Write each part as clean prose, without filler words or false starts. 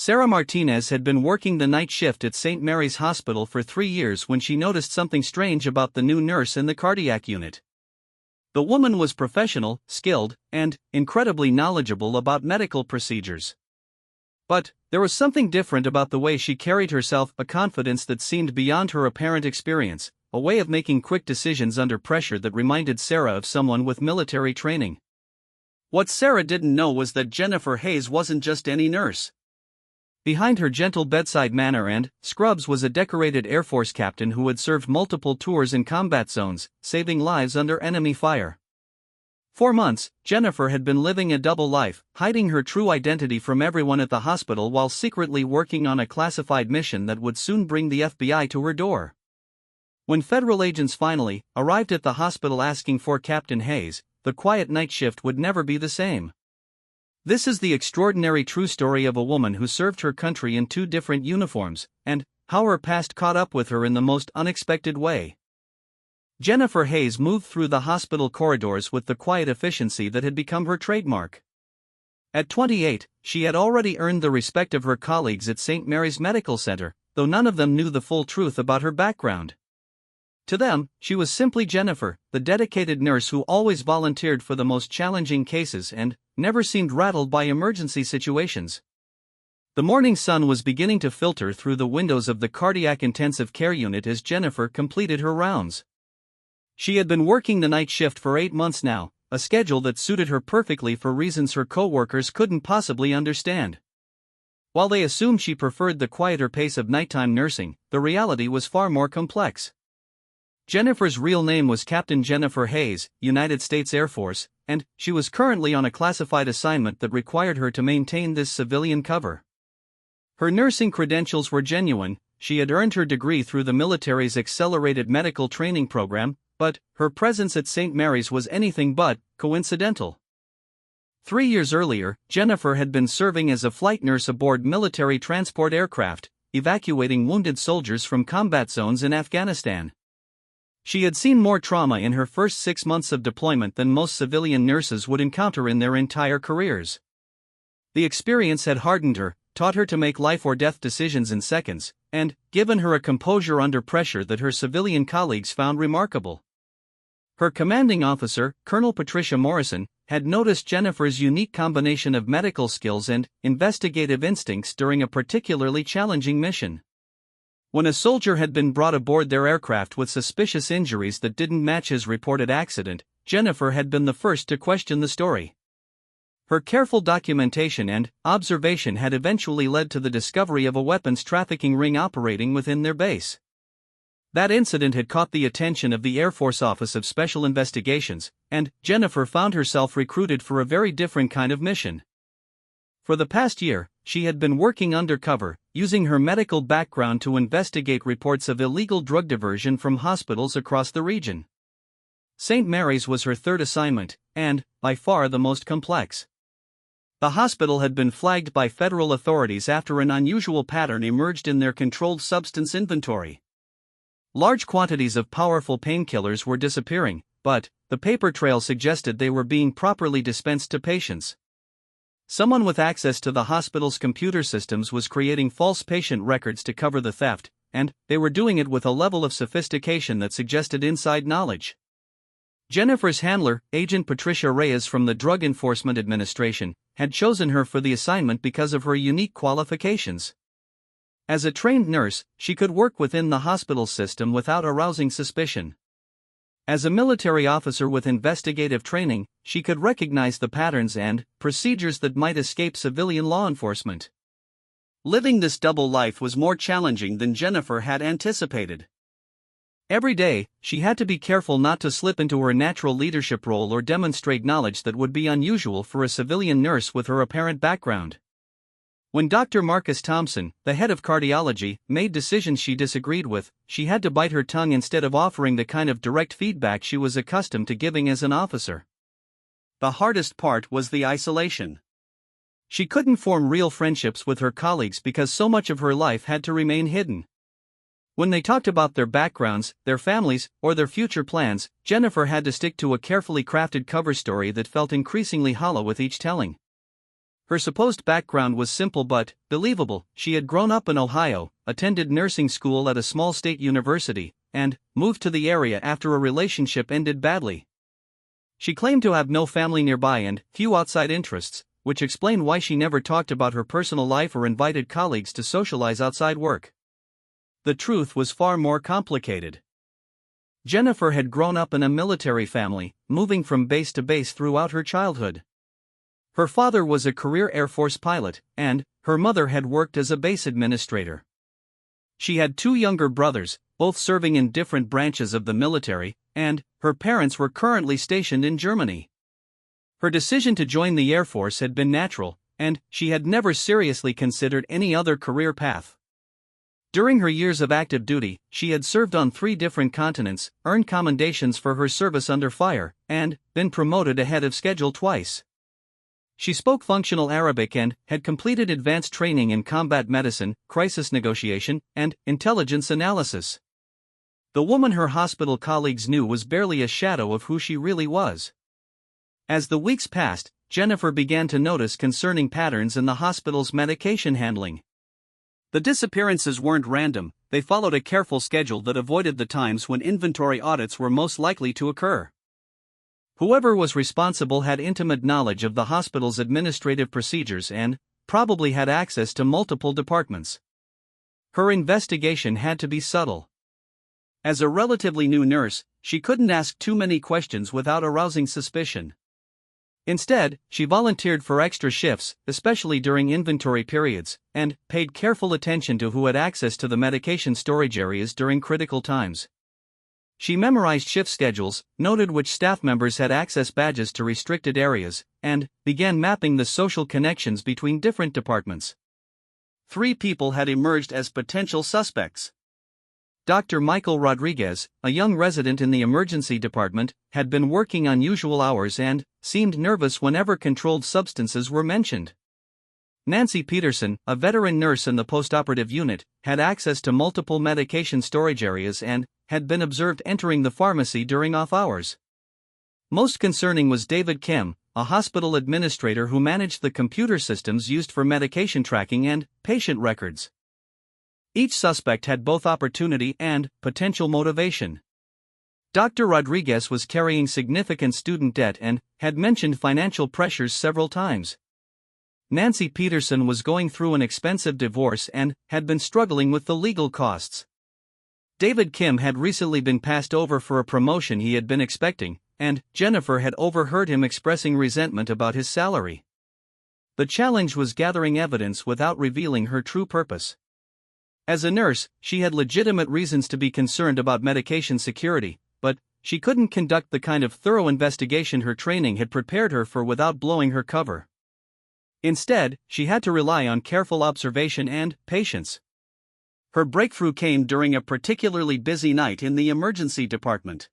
Sarah Martinez had been working the night shift at St. Mary's Hospital for 3 years when she noticed something strange about the new nurse in the cardiac unit. The woman was professional, skilled, and incredibly knowledgeable about medical procedures. But there was something different about the way she carried herself, a confidence that seemed beyond her apparent experience, a way of making quick decisions under pressure that reminded Sarah of someone with military training. What Sarah didn't know was that Jennifer Hayes wasn't just any nurse. Behind her gentle bedside manner and scrubs was a decorated Air Force captain who had served multiple tours in combat zones, saving lives under enemy fire. For months, Jennifer had been living a double life, hiding her true identity from everyone at the hospital while secretly working on a classified mission that would soon bring the FBI to her door. When federal agents finally arrived at the hospital asking for Captain Hayes, the quiet night shift would never be the same. This is the extraordinary true story of a woman who served her country in 2 different uniforms, and how her past caught up with her in the most unexpected way. Jennifer Hayes moved through the hospital corridors with the quiet efficiency that had become her trademark. At 28, she had already earned the respect of her colleagues at St. Mary's Medical Center, though none of them knew the full truth about her background. To them, she was simply Jennifer, the dedicated nurse who always volunteered for the most challenging cases and never seemed rattled by emergency situations. The morning sun was beginning to filter through the windows of the cardiac intensive care unit as Jennifer completed her rounds. She had been working the night shift for 8 months now, a schedule that suited her perfectly for reasons her co-workers couldn't possibly understand. While they assumed she preferred the quieter pace of nighttime nursing, the reality was far more complex. Jennifer's real name was Captain Jennifer Hayes, United States Air Force, and she was currently on a classified assignment that required her to maintain this civilian cover. Her nursing credentials were genuine. She had earned her degree through the military's accelerated medical training program, but her presence at St. Mary's was anything but coincidental. 3 years earlier, Jennifer had been serving as a flight nurse aboard military transport aircraft, evacuating wounded soldiers from combat zones in Afghanistan. She had seen more trauma in her first 6 months of deployment than most civilian nurses would encounter in their entire careers. The experience had hardened her, taught her to make life-or-death decisions in seconds, and given her a composure under pressure that her civilian colleagues found remarkable. Her commanding officer, Colonel Patricia Morrison, had noticed Jennifer's unique combination of medical skills and investigative instincts during a particularly challenging mission. When a soldier had been brought aboard their aircraft with suspicious injuries that didn't match his reported accident, Jennifer had been the first to question the story. Her careful documentation and observation had eventually led to the discovery of a weapons trafficking ring operating within their base. That incident had caught the attention of the Air Force Office of Special Investigations, and Jennifer found herself recruited for a very different kind of mission. For the past year, she had been working undercover, using her medical background to investigate reports of illegal drug diversion from hospitals across the region. St. Mary's was her third assignment, and, by far, the most complex. The hospital had been flagged by federal authorities after an unusual pattern emerged in their controlled substance inventory. Large quantities of powerful painkillers were disappearing, but the paper trail suggested they were being properly dispensed to patients. Someone with access to the hospital's computer systems was creating false patient records to cover the theft, and they were doing it with a level of sophistication that suggested inside knowledge. Jennifer's handler, Agent Patricia Reyes from the Drug Enforcement Administration, had chosen her for the assignment because of her unique qualifications. As a trained nurse, she could work within the hospital system without arousing suspicion. As a military officer with investigative training, she could recognize the patterns and procedures that might escape civilian law enforcement. Living this double life was more challenging than Jennifer had anticipated. Every day, she had to be careful not to slip into her natural leadership role or demonstrate knowledge that would be unusual for a civilian nurse with her apparent background. When Dr. Marcus Thompson, the head of cardiology, made decisions she disagreed with, she had to bite her tongue instead of offering the kind of direct feedback she was accustomed to giving as an officer. The hardest part was the isolation. She couldn't form real friendships with her colleagues because so much of her life had to remain hidden. When they talked about their backgrounds, their families, or their future plans, Jennifer had to stick to a carefully crafted cover story that felt increasingly hollow with each telling. Her supposed background was simple but believable. She had grown up in Ohio, attended nursing school at a small state university, and moved to the area after a relationship ended badly. She claimed to have no family nearby and few outside interests, which explained why she never talked about her personal life or invited colleagues to socialize outside work. The truth was far more complicated. Jennifer had grown up in a military family, moving from base to base throughout her childhood. Her father was a career Air Force pilot, and her mother had worked as a base administrator. She had 2 younger brothers, both serving in different branches of the military, and her parents were currently stationed in Germany. Her decision to join the Air Force had been natural, and she had never seriously considered any other career path. During her years of active duty, she had served on 3 different continents, earned commendations for her service under fire, and been promoted ahead of schedule twice. She spoke functional Arabic and had completed advanced training in combat medicine, crisis negotiation, and intelligence analysis. The woman her hospital colleagues knew was barely a shadow of who she really was. As the weeks passed, Jennifer began to notice concerning patterns in the hospital's medication handling. The disappearances weren't random, they followed a careful schedule that avoided the times when inventory audits were most likely to occur. Whoever was responsible had intimate knowledge of the hospital's administrative procedures and probably had access to multiple departments. Her investigation had to be subtle. As a relatively new nurse, she couldn't ask too many questions without arousing suspicion. Instead, she volunteered for extra shifts, especially during inventory periods, and paid careful attention to who had access to the medication storage areas during critical times. She memorized shift schedules, noted which staff members had access badges to restricted areas, and began mapping the social connections between different departments. 3 people had emerged as potential suspects. Dr. Michael Rodriguez, a young resident in the emergency department, had been working unusual hours and seemed nervous whenever controlled substances were mentioned. Nancy Peterson, a veteran nurse in the postoperative unit, had access to multiple medication storage areas and had been observed entering the pharmacy during off hours. Most concerning was David Kim, a hospital administrator who managed the computer systems used for medication tracking and patient records. Each suspect had both opportunity and potential motivation. Dr. Rodriguez was carrying significant student debt and had mentioned financial pressures several times. Nancy Peterson was going through an expensive divorce and had been struggling with the legal costs. David Kim had recently been passed over for a promotion he had been expecting, and Jennifer had overheard him expressing resentment about his salary. The challenge was gathering evidence without revealing her true purpose. As a nurse, she had legitimate reasons to be concerned about medication security, but she couldn't conduct the kind of thorough investigation her training had prepared her for without blowing her cover. Instead, she had to rely on careful observation and patience. Her breakthrough came during a particularly busy night in the emergency department.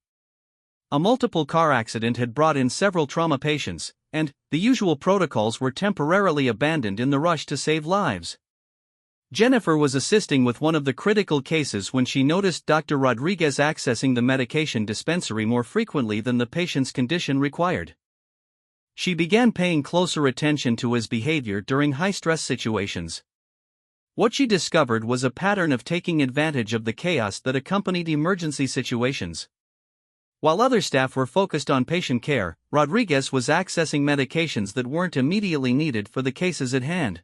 A multiple car accident had brought in several trauma patients, and the usual protocols were temporarily abandoned in the rush to save lives. Jennifer was assisting with one of the critical cases when she noticed Dr. Rodriguez accessing the medication dispensary more frequently than the patient's condition required. She began paying closer attention to his behavior during high-stress situations. What she discovered was a pattern of taking advantage of the chaos that accompanied emergency situations. While other staff were focused on patient care, Rodriguez was accessing medications that weren't immediately needed for the cases at hand.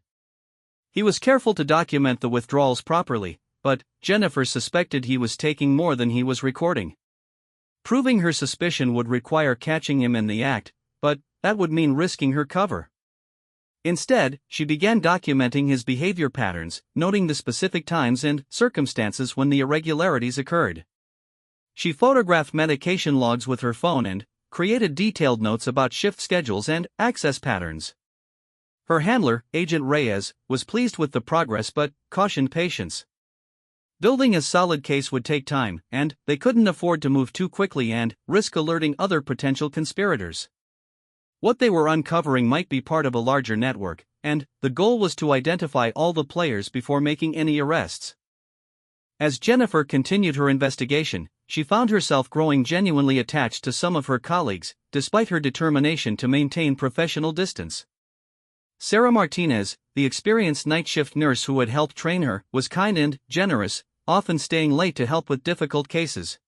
He was careful to document the withdrawals properly, but Jennifer suspected he was taking more than he was recording. Proving her suspicion would require catching him in the act, but that would mean risking her cover. Instead, she began documenting his behavior patterns, noting the specific times and circumstances when the irregularities occurred. She photographed medication logs with her phone and created detailed notes about shift schedules and access patterns. Her handler, Agent Reyes, was pleased with the progress but cautioned patience. Building a solid case would take time, and they couldn't afford to move too quickly and risk alerting other potential conspirators. What they were uncovering might be part of a larger network, and the goal was to identify all the players before making any arrests. As Jennifer continued her investigation, she found herself growing genuinely attached to some of her colleagues, despite her determination to maintain professional distance. Sarah Martinez, the experienced night shift nurse who had helped train her, was kind and generous, often staying late to help with difficult cases.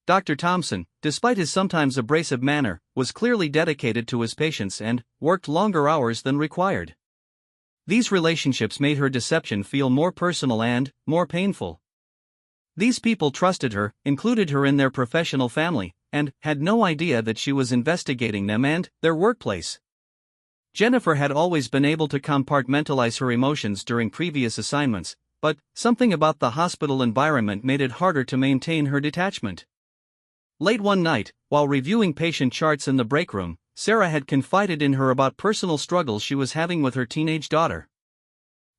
Dr. Thompson, despite his sometimes abrasive manner, was clearly dedicated to his patients and worked longer hours than required. These relationships made her deception feel more personal and more painful. These people trusted her, included her in their professional family, and had no idea that she was investigating them and their workplace. Jennifer had always been able to compartmentalize her emotions during previous assignments, but something about the hospital environment made it harder to maintain her detachment. Late one night, while reviewing patient charts in the break room, Sarah had confided in her about personal struggles she was having with her teenage daughter.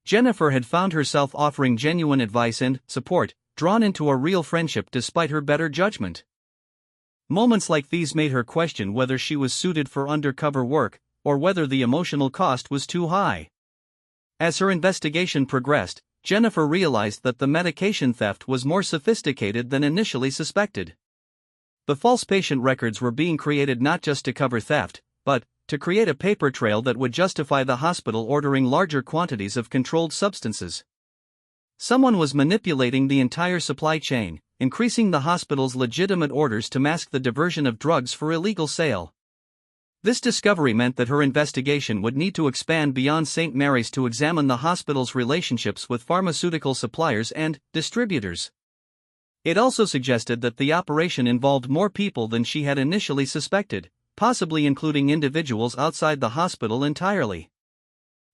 Jennifer had found herself offering genuine advice and support, drawn into a real friendship despite her better judgment. Moments like these made her question whether she was suited for undercover work, or whether the emotional cost was too high. As her investigation progressed, Jennifer realized that the medication theft was more sophisticated than initially suspected. The false patient records were being created not just to cover theft, but to create a paper trail that would justify the hospital ordering larger quantities of controlled substances. Someone was manipulating the entire supply chain, increasing the hospital's legitimate orders to mask the diversion of drugs for illegal sale. This discovery meant that her investigation would need to expand beyond St. Mary's to examine the hospital's relationships with pharmaceutical suppliers and distributors. It also suggested that the operation involved more people than she had initially suspected, possibly including individuals outside the hospital entirely.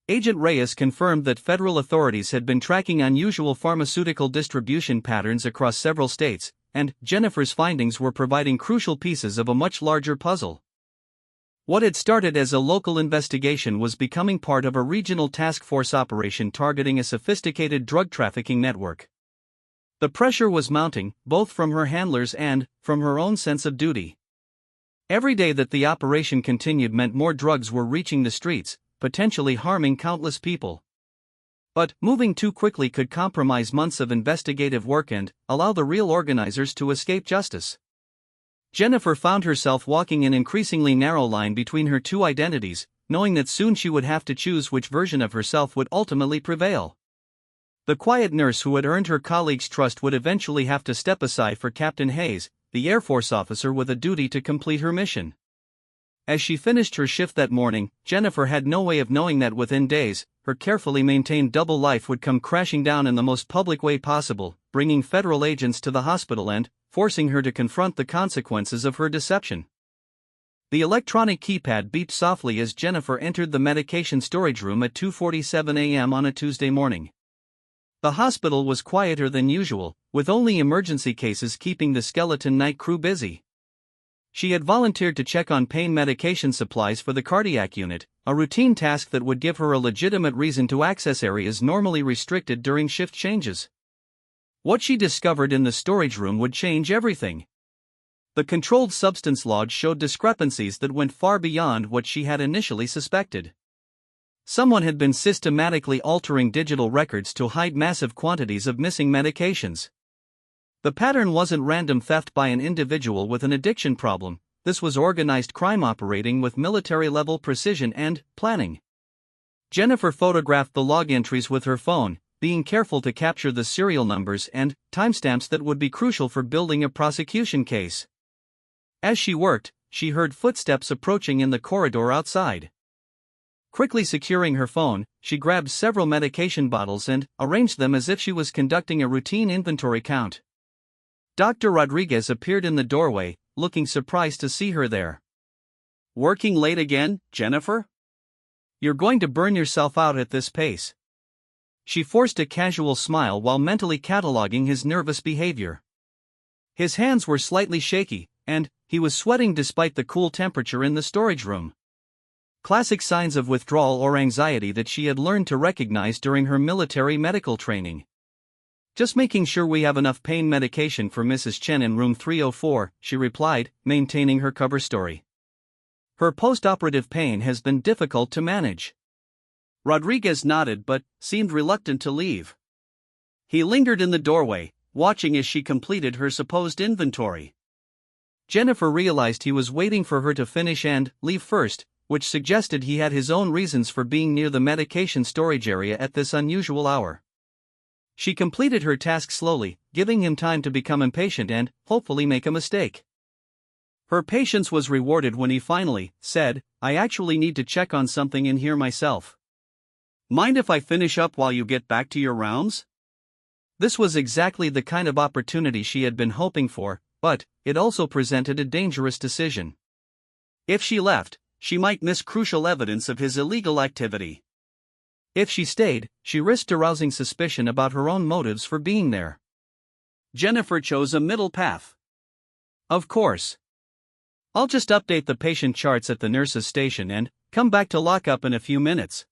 Agent Reyes confirmed that federal authorities had been tracking unusual pharmaceutical distribution patterns across several states, and Jennifer's findings were providing crucial pieces of a much larger puzzle. What had started as a local investigation was becoming part of a regional task force operation targeting a sophisticated drug trafficking network. The pressure was mounting, both from her handlers and from her own sense of duty. Every day that the operation continued meant more drugs were reaching the streets, potentially harming countless people. But moving too quickly could compromise months of investigative work and allow the real organizers to escape justice. Jennifer found herself walking an increasingly narrow line between her two identities, knowing that soon she would have to choose which version of herself would ultimately prevail. The quiet nurse who had earned her colleagues' trust would eventually have to step aside for Captain Hayes, the Air Force officer with a duty to complete her mission. As she finished her shift that morning, Jennifer had no way of knowing that within days, her carefully maintained double life would come crashing down in the most public way possible, bringing federal agents to the hospital and forcing her to confront the consequences of her deception. The electronic keypad beeped softly as Jennifer entered the medication storage room at 2:47 a.m. on a Tuesday morning. The hospital was quieter than usual, with only emergency cases keeping the skeleton night crew busy. She had volunteered to check on pain medication supplies for the cardiac unit, a routine task that would give her a legitimate reason to access areas normally restricted during shift changes. What she discovered in the storage room would change everything. The controlled substance log showed discrepancies that went far beyond what she had initially suspected. Someone had been systematically altering digital records to hide massive quantities of missing medications. The pattern wasn't random theft by an individual with an addiction problem, this was organized crime operating with military-level precision and planning. Jennifer photographed the log entries with her phone, being careful to capture the serial numbers and timestamps that would be crucial for building a prosecution case. As she worked, she heard footsteps approaching in the corridor outside. Quickly securing her phone, she grabbed several medication bottles and arranged them as if she was conducting a routine inventory count. Dr. Rodriguez appeared in the doorway, looking surprised to see her there. "Working late again, Jennifer? You're going to burn yourself out at this pace." She forced a casual smile while mentally cataloging his nervous behavior. His hands were slightly shaky, and he was sweating despite the cool temperature in the storage room. Classic signs of withdrawal or anxiety that she had learned to recognize during her military medical training. "Just making sure we have enough pain medication for Mrs. Chen in room 304, she replied, maintaining her cover story. "Her post-operative pain has been difficult to manage." Rodriguez nodded but seemed reluctant to leave. He lingered in the doorway, watching as she completed her supposed inventory. Jennifer realized he was waiting for her to finish and leave first, which suggested he had his own reasons for being near the medication storage area at this unusual hour. She completed her task slowly, giving him time to become impatient and, hopefully, make a mistake. Her patience was rewarded when he finally said, "I actually need to check on something in here myself. Mind if I finish up while you get back to your rounds?" This was exactly the kind of opportunity she had been hoping for, but it also presented a dangerous decision. If she left, she might miss crucial evidence of his illegal activity. If she stayed, she risked arousing suspicion about her own motives for being there. Jennifer chose a middle path. "Of course. I'll just update the patient charts at the nurse's station and come back to lock up in a few minutes."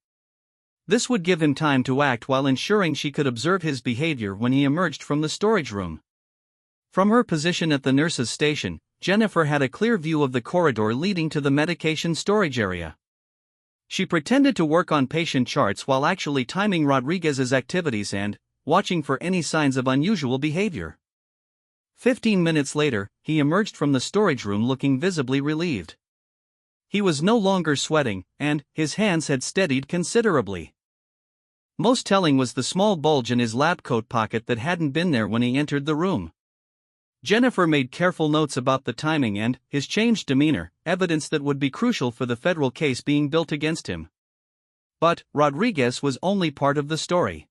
This would give him time to act while ensuring she could observe his behavior when he emerged from the storage room. From her position at the nurse's station, Jennifer had a clear view of the corridor leading to the medication storage area. She pretended to work on patient charts while actually timing Rodriguez's activities and watching for any signs of unusual behavior. 15 minutes later, he emerged from the storage room looking visibly relieved. He was no longer sweating, and his hands had steadied considerably. Most telling was the small bulge in his lab coat pocket that hadn't been there when he entered the room. Jennifer made careful notes about the timing and his changed demeanor, evidence that would be crucial for the federal case being built against him. But Rodriguez was only part of the story.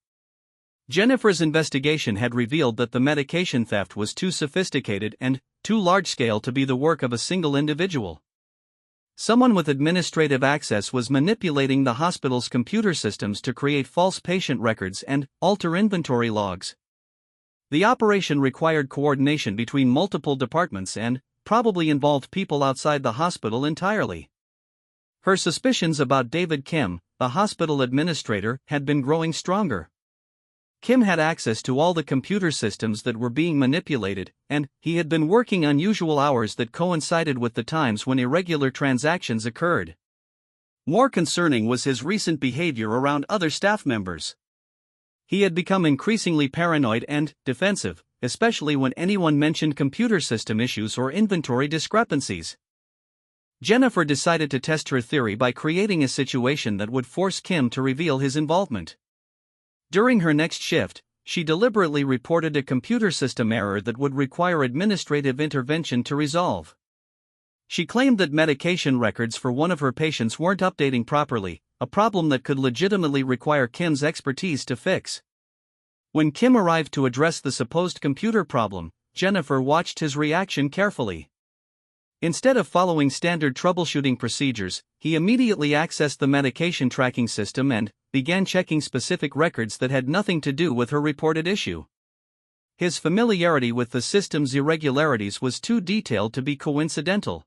Jennifer's investigation had revealed that the medication theft was too sophisticated and too large-scale to be the work of a single individual. Someone with administrative access was manipulating the hospital's computer systems to create false patient records and alter inventory logs. The operation required coordination between multiple departments and probably involved people outside the hospital entirely. Her suspicions about David Kim, the hospital administrator, had been growing stronger. Kim had access to all the computer systems that were being manipulated, and he had been working unusual hours that coincided with the times when irregular transactions occurred. More concerning was his recent behavior around other staff members. He had become increasingly paranoid and defensive, especially when anyone mentioned computer system issues or inventory discrepancies. Jennifer decided to test her theory by creating a situation that would force Kim to reveal his involvement. During her next shift, she deliberately reported a computer system error that would require administrative intervention to resolve. She claimed that medication records for one of her patients weren't updating properly, a problem that could legitimately require Kim's expertise to fix. When Kim arrived to address the supposed computer problem, Jennifer watched his reaction carefully. Instead of following standard troubleshooting procedures, he immediately accessed the medication tracking system and began checking specific records that had nothing to do with her reported issue. His familiarity with the system's irregularities was too detailed to be coincidental.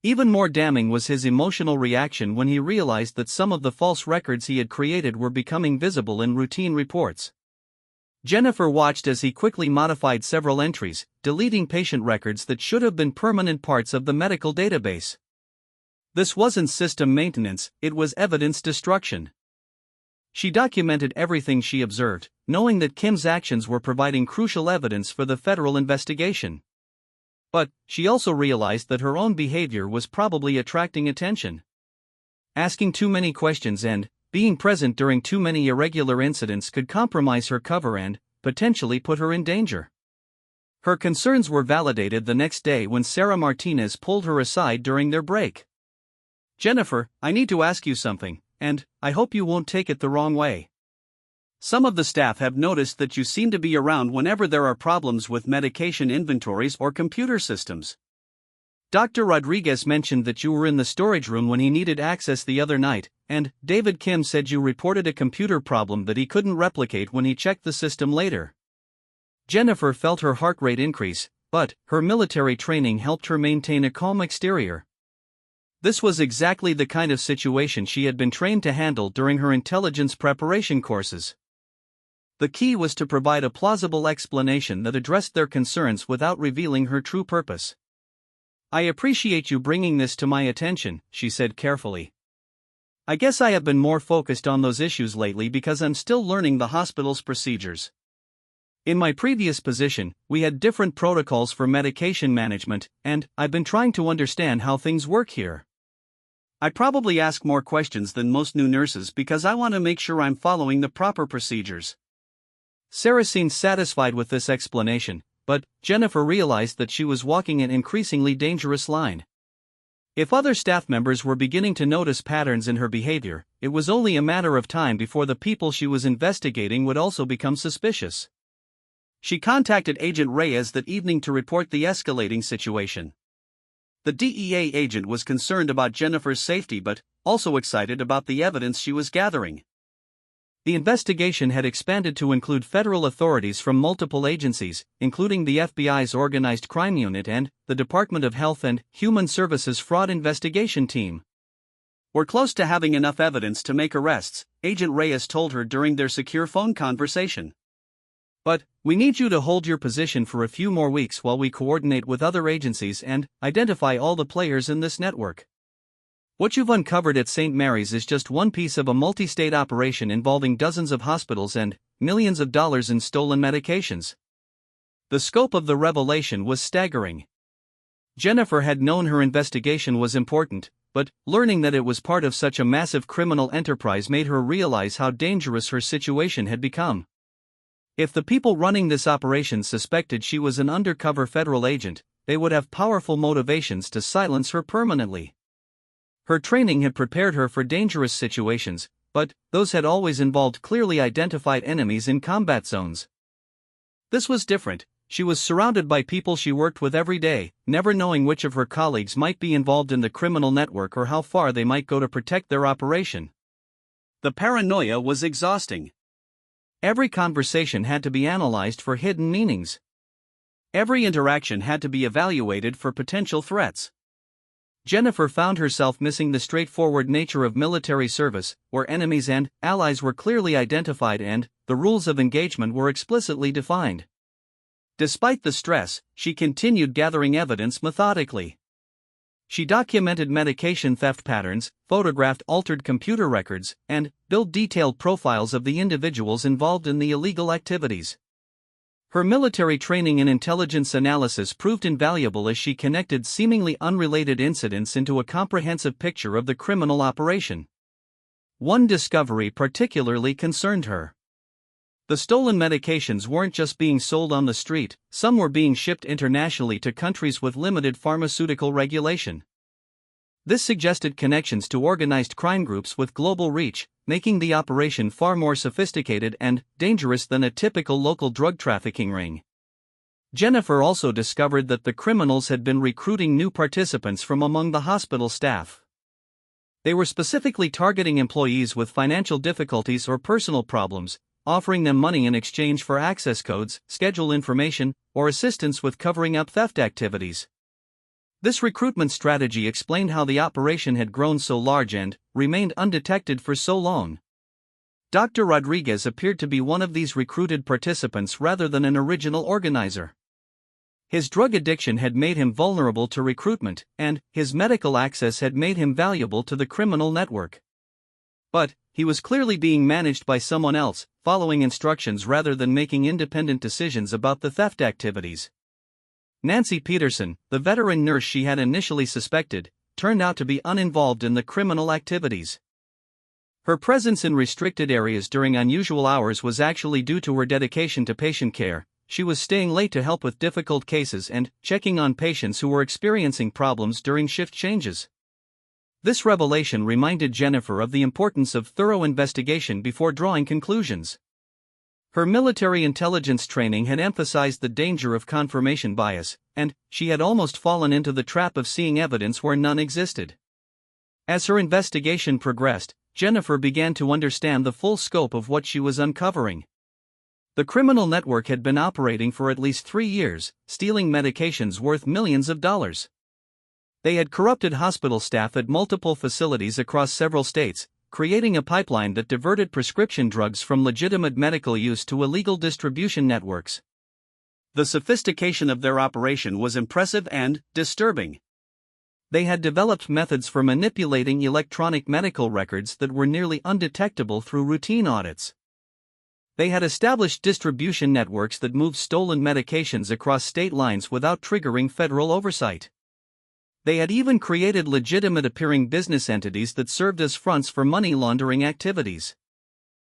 Even more damning was his emotional reaction when he realized that some of the false records he had created were becoming visible in routine reports. Jennifer watched as he quickly modified several entries, deleting patient records that should have been permanent parts of the medical database. This wasn't system maintenance, it was evidence destruction. She documented everything she observed, knowing that Kim's actions were providing crucial evidence for the federal investigation. But she also realized that her own behavior was probably attracting attention. Asking too many questions and being present during too many irregular incidents could compromise her cover and potentially put her in danger. Her concerns were validated the next day when Sarah Martinez pulled her aside during their break. "Jennifer, I need to ask you something, and I hope you won't take it the wrong way. Some of the staff have noticed that you seem to be around whenever there are problems with medication inventories or computer systems. Dr. Rodriguez mentioned that you were in the storage room when he needed access the other night, and David Kim said you reported a computer problem that he couldn't replicate when he checked the system later." Jennifer felt her heart rate increase, but her military training helped her maintain a calm exterior. This was exactly the kind of situation she had been trained to handle during her intelligence preparation courses. The key was to provide a plausible explanation that addressed their concerns without revealing her true purpose. "I appreciate you bringing this to my attention," she said carefully. "I guess I have been more focused on those issues lately because I'm still learning the hospital's procedures. In my previous position, we had different protocols for medication management, and I've been trying to understand how things work here. I probably ask more questions than most new nurses because I want to make sure I'm following the proper procedures. Sarah seemed satisfied with this explanation, but Jennifer realized that she was walking an increasingly dangerous line. If other staff members were beginning to notice patterns in her behavior, it was only a matter of time before the people she was investigating would also become suspicious. She contacted Agent Reyes that evening to report the escalating situation. The DEA agent was concerned about Jennifer's safety but also excited about the evidence she was gathering. The investigation had expanded to include federal authorities from multiple agencies, including the FBI's Organized Crime Unit and the Department of Health and Human Services Fraud Investigation Team. "We're close to having enough evidence to make arrests," Agent Reyes told her during their secure phone conversation. "But we need you to hold your position for a few more weeks while we coordinate with other agencies and identify all the players in this network. What you've uncovered at St. Mary's is just one piece of a multi-state operation involving dozens of hospitals and millions of dollars in stolen medications." The scope of the revelation was staggering. Jennifer had known her investigation was important, but learning that it was part of such a massive criminal enterprise made her realize how dangerous her situation had become. If the people running this operation suspected she was an undercover federal agent, they would have powerful motivations to silence her permanently. Her training had prepared her for dangerous situations, but those had always involved clearly identified enemies in combat zones. This was different. She was surrounded by people she worked with every day, never knowing which of her colleagues might be involved in the criminal network or how far they might go to protect their operation. The paranoia was exhausting. Every conversation had to be analyzed for hidden meanings. Every interaction had to be evaluated for potential threats. Jennifer found herself missing the straightforward nature of military service, where enemies and allies were clearly identified and the rules of engagement were explicitly defined. Despite the stress, she continued gathering evidence methodically. She documented medication theft patterns, photographed altered computer records, and built detailed profiles of the individuals involved in the illegal activities. Her military training in intelligence analysis proved invaluable as she connected seemingly unrelated incidents into a comprehensive picture of the criminal operation. One discovery particularly concerned her. The stolen medications weren't just being sold on the street, some were being shipped internationally to countries with limited pharmaceutical regulation. This suggested connections to organized crime groups with global reach, making the operation far more sophisticated and dangerous than a typical local drug trafficking ring. Jennifer also discovered that the criminals had been recruiting new participants from among the hospital staff. They were specifically targeting employees with financial difficulties or personal problems, offering them money in exchange for access codes, schedule information, or assistance with covering up theft activities. This recruitment strategy explained how the operation had grown so large and remained undetected for so long. Dr. Rodriguez appeared to be one of these recruited participants rather than an original organizer. His drug addiction had made him vulnerable to recruitment, and his medical access had made him valuable to the criminal network. But he was clearly being managed by someone else, following instructions rather than making independent decisions about the theft activities. Nancy Peterson, the veteran nurse she had initially suspected, turned out to be uninvolved in the criminal activities. Her presence in restricted areas during unusual hours was actually due to her dedication to patient care. She was staying late to help with difficult cases and checking on patients who were experiencing problems during shift changes. This revelation reminded Jennifer of the importance of thorough investigation before drawing conclusions. Her military intelligence training had emphasized the danger of confirmation bias, and she had almost fallen into the trap of seeing evidence where none existed. As her investigation progressed, Jennifer began to understand the full scope of what she was uncovering. The criminal network had been operating for at least 3 years, stealing medications worth millions of dollars. They had corrupted hospital staff at multiple facilities across several states, creating a pipeline that diverted prescription drugs from legitimate medical use to illegal distribution networks. The sophistication of their operation was impressive and disturbing. They had developed methods for manipulating electronic medical records that were nearly undetectable through routine audits. They had established distribution networks that moved stolen medications across state lines without triggering federal oversight. They had even created legitimate-appearing business entities that served as fronts for money laundering activities.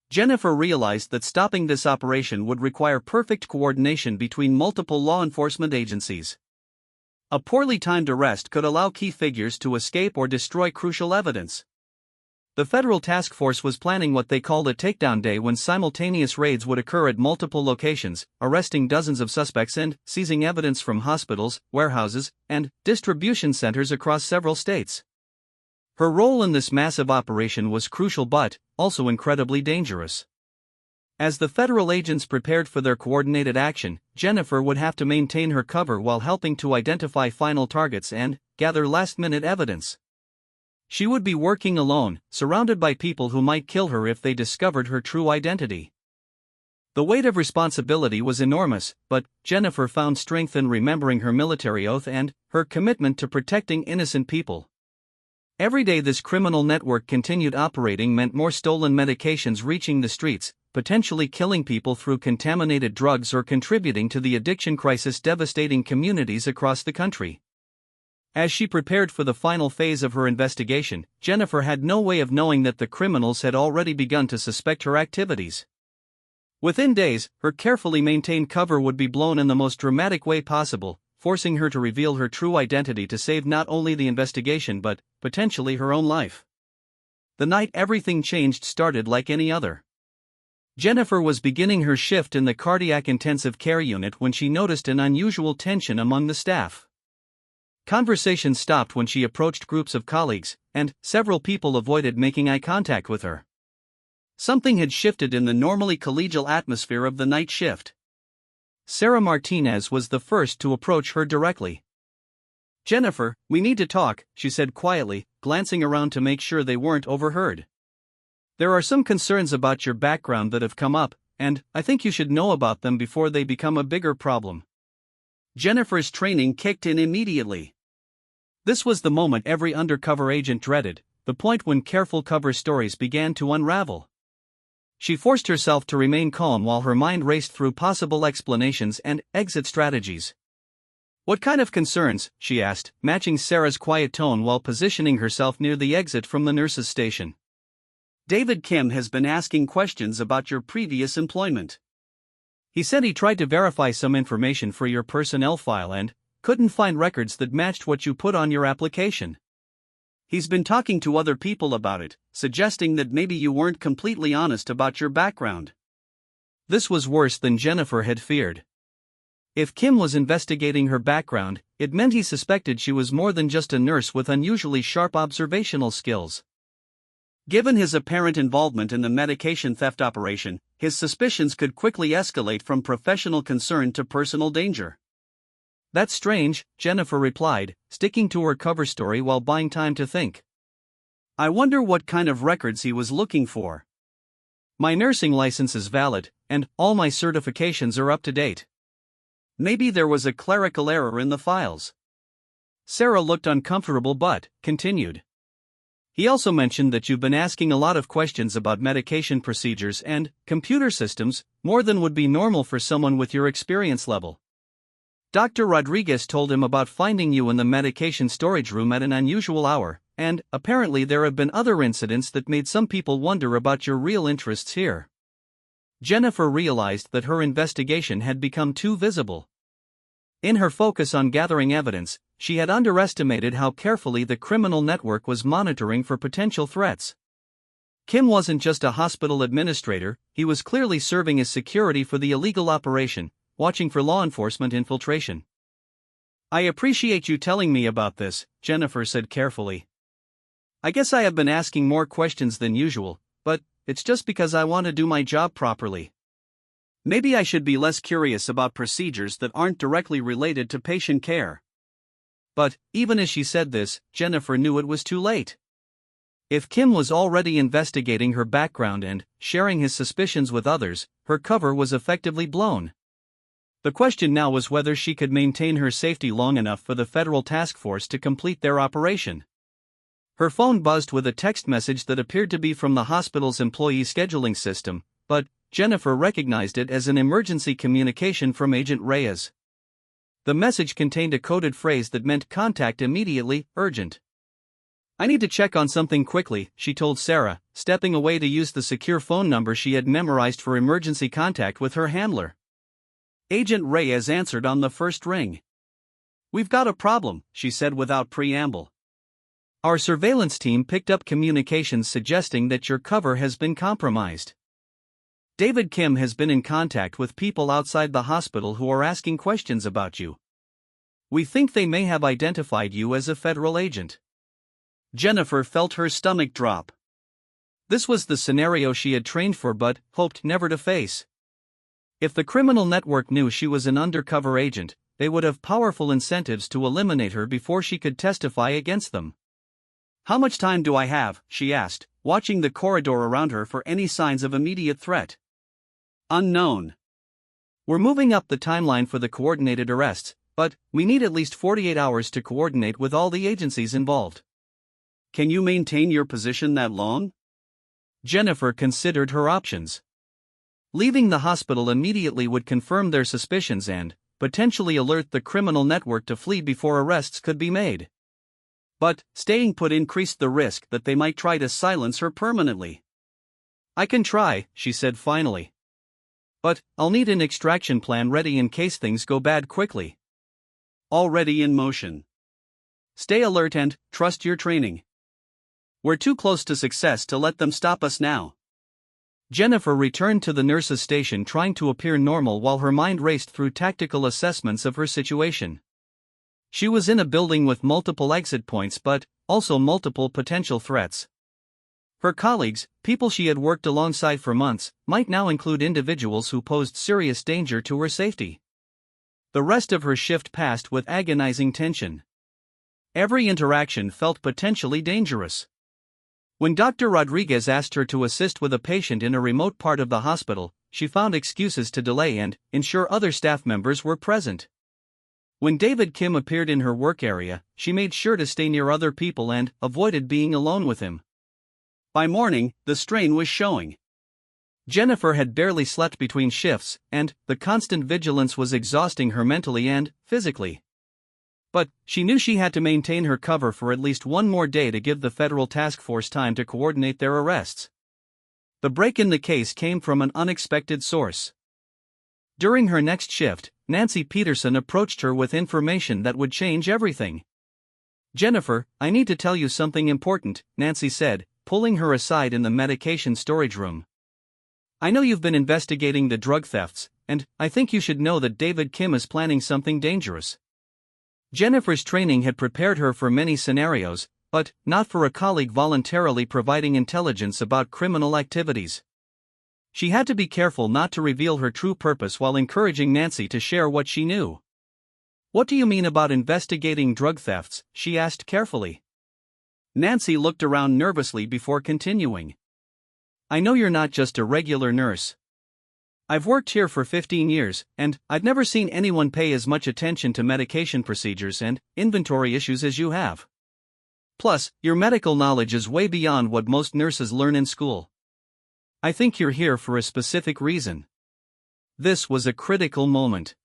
Jennifer realized that stopping this operation would require perfect coordination between multiple law enforcement agencies. A poorly timed arrest could allow key figures to escape or destroy crucial evidence. The federal task force was planning what they called a takedown day, when simultaneous raids would occur at multiple locations, arresting dozens of suspects and seizing evidence from hospitals, warehouses, and distribution centers across several states. Her role in this massive operation was crucial but also incredibly dangerous. As the federal agents prepared for their coordinated action, Jennifer would have to maintain her cover while helping to identify final targets and gather last-minute evidence. She would be working alone, surrounded by people who might kill her if they discovered her true identity. The weight of responsibility was enormous, but Jennifer found strength in remembering her military oath and her commitment to protecting innocent people. Every day this criminal network continued operating meant more stolen medications reaching the streets, potentially killing people through contaminated drugs or contributing to the addiction crisis devastating communities across the country. As she prepared for the final phase of her investigation, Jennifer had no way of knowing that the criminals had already begun to suspect her activities. Within days, her carefully maintained cover would be blown in the most dramatic way possible, forcing her to reveal her true identity to save not only the investigation but potentially her own life. The night everything changed started like any other. Jennifer was beginning her shift in the cardiac intensive care unit when she noticed an unusual tension among the staff. Conversation stopped when she approached groups of colleagues, and several people avoided making eye contact with her. Something had shifted in the normally collegial atmosphere of the night shift. Sarah Martinez was the first to approach her directly. "Jennifer, we need to talk," she said quietly, glancing around to make sure they weren't overheard. "There are some concerns about your background that have come up, and I think you should know about them before they become a bigger problem." Jennifer's training kicked in immediately. This was the moment every undercover agent dreaded, the point when careful cover stories began to unravel. She forced herself to remain calm while her mind raced through possible explanations and exit strategies. "What kind of concerns?" she asked, matching Sarah's quiet tone while positioning herself near the exit from the nurses' station. "David Kim has been asking questions about your previous employment. He said he tried to verify some information for your personnel file and couldn't find records that matched what you put on your application. He's been talking to other people about it, suggesting that maybe you weren't completely honest about your background." This was worse than Jennifer had feared. If Kim was investigating her background, it meant he suspected she was more than just a nurse with unusually sharp observational skills. Given his apparent involvement in the medication theft operation, his suspicions could quickly escalate from professional concern to personal danger. "That's strange," Jennifer replied, sticking to her cover story while buying time to think. "I wonder what kind of records he was looking for. My nursing license is valid, and all my certifications are up to date. Maybe there was a clerical error in the files." Sarah looked uncomfortable but continued. "He also mentioned that you've been asking a lot of questions about medication procedures and computer systems, more than would be normal for someone with your experience level. Dr. Rodriguez told him about finding you in the medication storage room at an unusual hour, and apparently there have been other incidents that made some people wonder about your real interests here." Jennifer realized that her investigation had become too visible. In her focus on gathering evidence, she had underestimated how carefully the criminal network was monitoring for potential threats. Kim wasn't just a hospital administrator, he was clearly serving as security for the illegal operation, watching for law enforcement infiltration. "I appreciate you telling me about this," Jennifer said carefully. "I guess I have been asking more questions than usual, but it's just because I want to do my job properly. Maybe I should be less curious about procedures that aren't directly related to patient care." But, even as she said this, Jennifer knew it was too late. If Kim was already investigating her background and sharing his suspicions with others, her cover was effectively blown. The question now was whether she could maintain her safety long enough for the federal task force to complete their operation. Her phone buzzed with a text message that appeared to be from the hospital's employee scheduling system, but Jennifer recognized it as an emergency communication from Agent Reyes. The message contained a coded phrase that meant contact immediately, urgent. I need to check on something quickly, she told Sarah, stepping away to use the secure phone number she had memorized for emergency contact with her handler. Agent Reyes answered on the first ring. We've got a problem, she said without preamble. Our surveillance team picked up communications suggesting that your cover has been compromised. David Kim has been in contact with people outside the hospital who are asking questions about you. We think they may have identified you as a federal agent. Jennifer felt her stomach drop. This was the scenario she had trained for but hoped never to face. If the criminal network knew she was an undercover agent, they would have powerful incentives to eliminate her before she could testify against them. How much time do I have? She asked, watching the corridor around her for any signs of immediate threat. Unknown. We're moving up the timeline for the coordinated arrests, but we need at least 48 hours to coordinate with all the agencies involved. Can you maintain your position that long? Jennifer considered her options. Leaving the hospital immediately would confirm their suspicions and potentially alert the criminal network to flee before arrests could be made. But staying put increased the risk that they might try to silence her permanently. I can try, she said finally. But I'll need an extraction plan ready in case things go bad quickly. Already in motion. Stay alert and trust your training. We're too close to success to let them stop us now. Jennifer returned to the nurse's station trying to appear normal while her mind raced through tactical assessments of her situation. She was in a building with multiple exit points but also multiple potential threats. Her colleagues, people she had worked alongside for months, might now include individuals who posed serious danger to her safety. The rest of her shift passed with agonizing tension. Every interaction felt potentially dangerous. When Dr. Rodriguez asked her to assist with a patient in a remote part of the hospital, she found excuses to delay and ensure other staff members were present. When David Kim appeared in her work area, she made sure to stay near other people and avoided being alone with him. By morning, the strain was showing. Jennifer had barely slept between shifts, and the constant vigilance was exhausting her mentally and physically. But she knew she had to maintain her cover for at least one more day to give the federal task force time to coordinate their arrests. The break in the case came from an unexpected source. During her next shift, Nancy Peterson approached her with information that would change everything. Jennifer, I need to tell you something important, Nancy said, pulling her aside in the medication storage room. I know you've been investigating the drug thefts, and I think you should know that David Kim is planning something dangerous. Jennifer's training had prepared her for many scenarios, but not for a colleague voluntarily providing intelligence about criminal activities. She had to be careful not to reveal her true purpose while encouraging Nancy to share what she knew. What do you mean about investigating drug thefts? She asked carefully. Nancy looked around nervously before continuing. I know you're not just a regular nurse. I've worked here for 15 years, and I've never seen anyone pay as much attention to medication procedures and inventory issues as you have. Plus, your medical knowledge is way beyond what most nurses learn in school. I think you're here for a specific reason. This was a critical moment.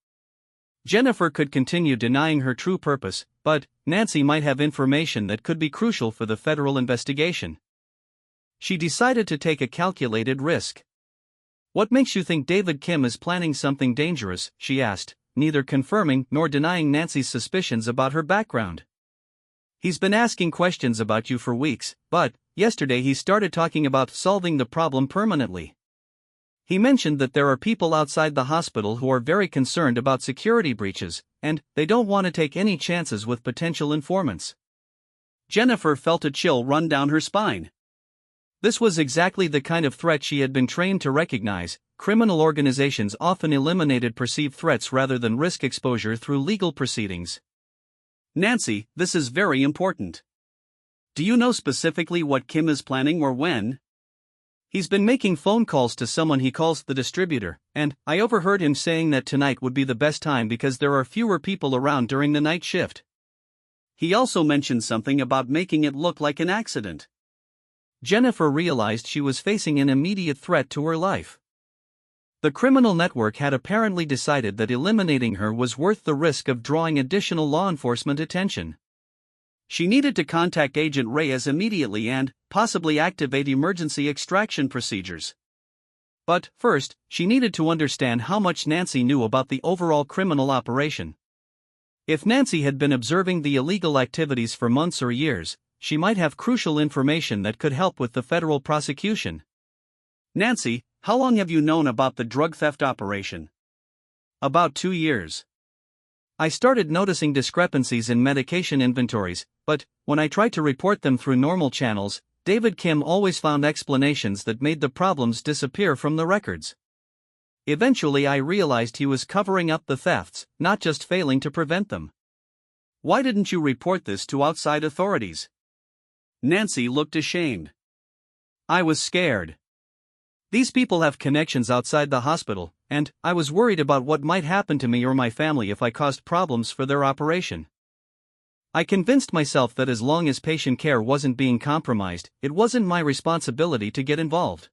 Jennifer could continue denying her true purpose, but Nancy might have information that could be crucial for the federal investigation. She decided to take a calculated risk. What makes you think David Kim is planning something dangerous? She asked, neither confirming nor denying Nancy's suspicions about her background. He's been asking questions about you for weeks, but yesterday he started talking about solving the problem permanently. He mentioned that there are people outside the hospital who are very concerned about security breaches, and they don't want to take any chances with potential informants. Jennifer felt a chill run down her spine. This was exactly the kind of threat she had been trained to recognize. Criminal organizations often eliminated perceived threats rather than risk exposure through legal proceedings. Nancy, this is very important. Do you know specifically what Kim is planning or when? He's been making phone calls to someone he calls the distributor, and I overheard him saying that tonight would be the best time because there are fewer people around during the night shift. He also mentioned something about making it look like an accident. Jennifer realized she was facing an immediate threat to her life. The criminal network had apparently decided that eliminating her was worth the risk of drawing additional law enforcement attention. She needed to contact Agent Reyes immediately and, possibly, activate emergency extraction procedures. But, first, she needed to understand how much Nancy knew about the overall criminal operation. If Nancy had been observing the illegal activities for months or years, she might have crucial information that could help with the federal prosecution. Nancy, how long have you known about the drug theft operation? About 2 years. I started noticing discrepancies in medication inventories, but when I tried to report them through normal channels, David Kim always found explanations that made the problems disappear from the records. Eventually I realized he was covering up the thefts, not just failing to prevent them. Why didn't you report this to outside authorities? Nancy looked ashamed. I was scared. These people have connections outside the hospital, and I was worried about what might happen to me or my family if I caused problems for their operation. I convinced myself that as long as patient care wasn't being compromised, it wasn't my responsibility to get involved.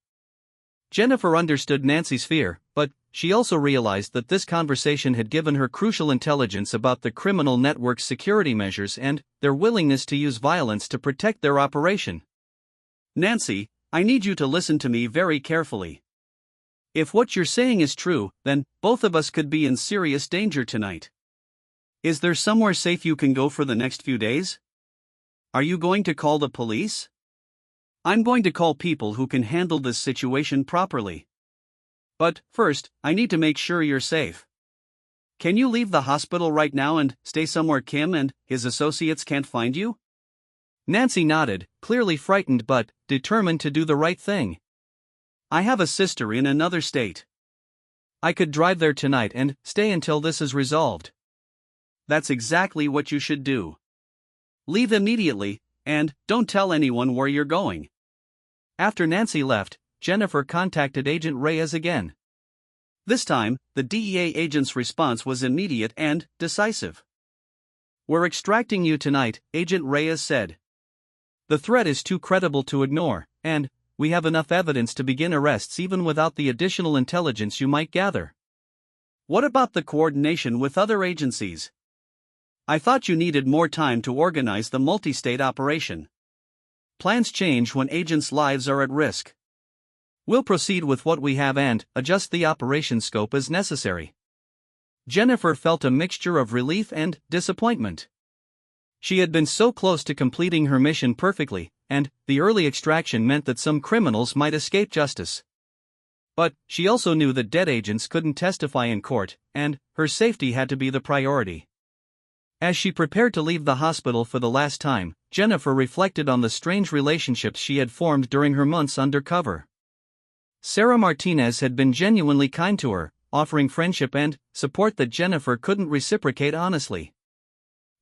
Jennifer understood Nancy's fear, but she also realized that this conversation had given her crucial intelligence about the criminal network's security measures and their willingness to use violence to protect their operation. Nancy, I need you to listen to me very carefully. If what you're saying is true, then both of us could be in serious danger tonight. Is there somewhere safe you can go for the next few days? Are you going to call the police? I'm going to call people who can handle this situation properly. But first, I need to make sure you're safe. Can you leave the hospital right now and stay somewhere Kim and his associates can't find you? Nancy nodded, clearly frightened but determined to do the right thing. I have a sister in another state. I could drive there tonight and stay until this is resolved. That's exactly what you should do. Leave immediately, and don't tell anyone where you're going. After Nancy left, Jennifer contacted Agent Reyes again. This time, the DEA agent's response was immediate and decisive. We're extracting you tonight, Agent Reyes said. The threat is too credible to ignore, and we have enough evidence to begin arrests even without the additional intelligence you might gather. What about the coordination with other agencies? I thought you needed more time to organize the multi-state operation. Plans change when agents' lives are at risk. We'll proceed with what we have and adjust the operation scope as necessary. Jennifer felt a mixture of relief and disappointment. She had been so close to completing her mission perfectly, and the early extraction meant that some criminals might escape justice. But she also knew that dead agents couldn't testify in court, and her safety had to be the priority. As she prepared to leave the hospital for the last time, Jennifer reflected on the strange relationships she had formed during her months undercover. Sarah Martinez had been genuinely kind to her, offering friendship and support that Jennifer couldn't reciprocate honestly.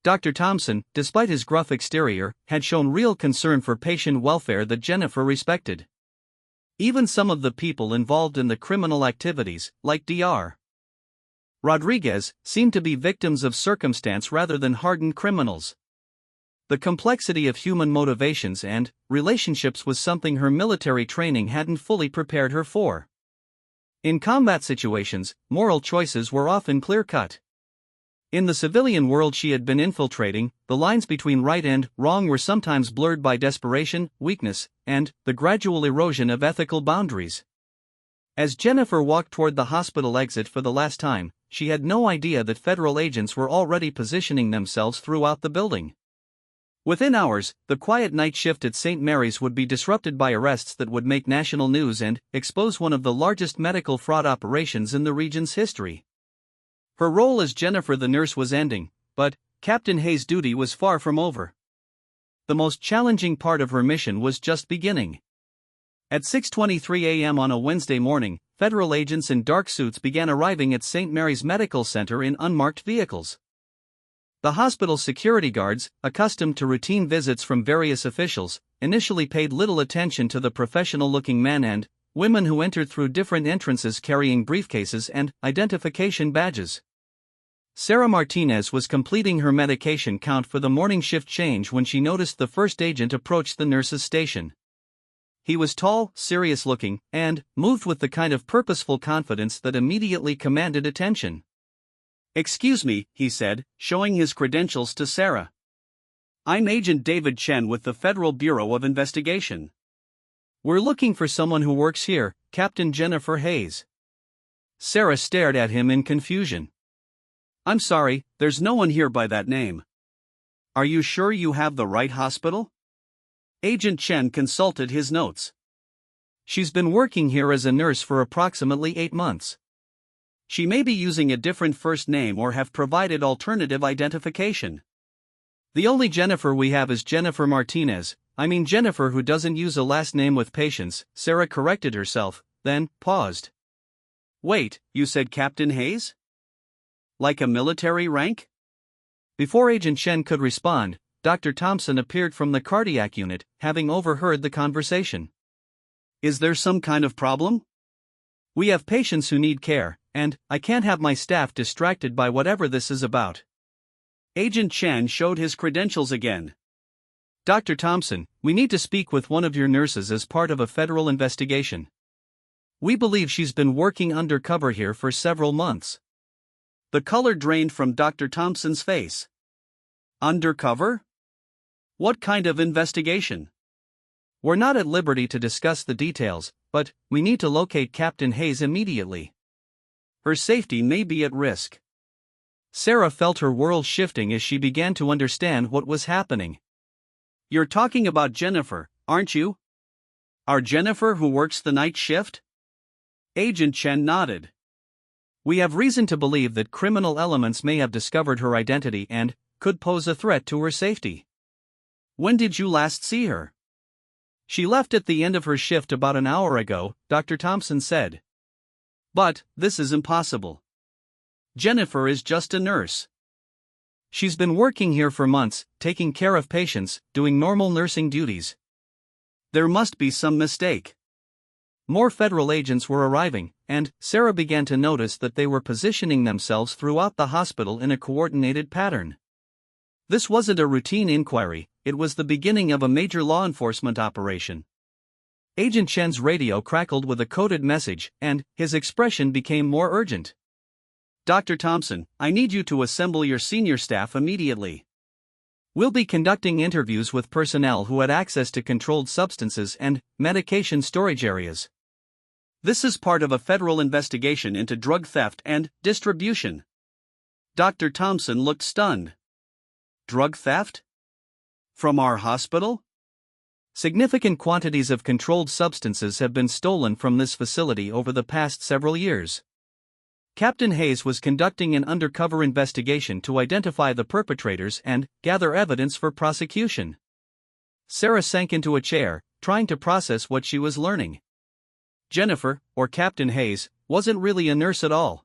Dr. Thompson, despite his gruff exterior, had shown real concern for patient welfare that Jennifer respected. Even some of the people involved in the criminal activities, like Dr. Rodriguez, seemed to be victims of circumstance rather than hardened criminals. The complexity of human motivations and relationships was something her military training hadn't fully prepared her for. In combat situations, moral choices were often clear-cut. In the civilian world she had been infiltrating, the lines between right and wrong were sometimes blurred by desperation, weakness, and the gradual erosion of ethical boundaries. As Jennifer walked toward the hospital exit for the last time, she had no idea that federal agents were already positioning themselves throughout the building. Within hours, the quiet night shift at St. Mary's would be disrupted by arrests that would make national news and expose one of the largest medical fraud operations in the region's history. Her role as Jennifer the nurse was ending, but Captain Hayes' duty was far from over. The most challenging part of her mission was just beginning. At 6:23 a.m. on a Wednesday morning, federal agents in dark suits began arriving at St. Mary's Medical Center in unmarked vehicles. The hospital's security guards, accustomed to routine visits from various officials, initially paid little attention to the professional-looking men and women who entered through different entrances carrying briefcases and identification badges. Sarah Martinez was completing her medication count for the morning shift change when she noticed the first agent approach the nurse's station. He was tall, serious-looking, and moved with the kind of purposeful confidence that immediately commanded attention. "Excuse me," he said, showing his credentials to Sarah. "I'm Agent David Chen with the Federal Bureau of Investigation. We're looking for someone who works here, Captain Jennifer Hayes." Sarah stared at him in confusion. "I'm sorry, there's no one here by that name. Are you sure you have the right hospital?" Agent Chen consulted his notes. "She's been working here as a nurse for approximately 8 months. She may be using a different first name or have provided alternative identification. The only Jennifer we have is Jennifer Martinez, I mean Jennifer who doesn't use a last name with patients," Sarah corrected herself, then paused. "Wait, you said Captain Hayes? Like a military rank?" Before Agent Chen could respond, Dr. Thompson appeared from the cardiac unit, having overheard the conversation. "Is there some kind of problem? We have patients who need care, and I can't have my staff distracted by whatever this is about." Agent Chen showed his credentials again. "Dr. Thompson, we need to speak with one of your nurses as part of a federal investigation. We believe she's been working undercover here for several months." The color drained from Dr. Thompson's face. "Undercover? What kind of investigation?" "We're not at liberty to discuss the details, but we need to locate Captain Hayes immediately. Her safety may be at risk." Sarah felt her world shifting as she began to understand what was happening. "You're talking about Jennifer, aren't you? Our Jennifer who works the night shift?" Agent Chen nodded. "We have reason to believe that criminal elements may have discovered her identity and could pose a threat to her safety." "When did you last see her?" "She left at the end of her shift about an hour ago," Dr. Thompson said. "But this is impossible. Jennifer is just a nurse. She's been working here for months, taking care of patients, doing normal nursing duties. There must be some mistake." More federal agents were arriving, and Sarah began to notice that they were positioning themselves throughout the hospital in a coordinated pattern. This wasn't a routine inquiry, it was the beginning of a major law enforcement operation. Agent Chen's radio crackled with a coded message, and his expression became more urgent. "Dr. Thompson, I need you to assemble your senior staff immediately. We'll be conducting interviews with personnel who had access to controlled substances and medication storage areas. This is part of a federal investigation into drug theft and distribution." Dr. Thompson looked stunned. "Drug theft? From our hospital?" "Significant quantities of controlled substances have been stolen from this facility over the past several years. Captain Hayes was conducting an undercover investigation to identify the perpetrators and gather evidence for prosecution." Sarah sank into a chair, trying to process what she was learning. Jennifer, or Captain Hayes, wasn't really a nurse at all.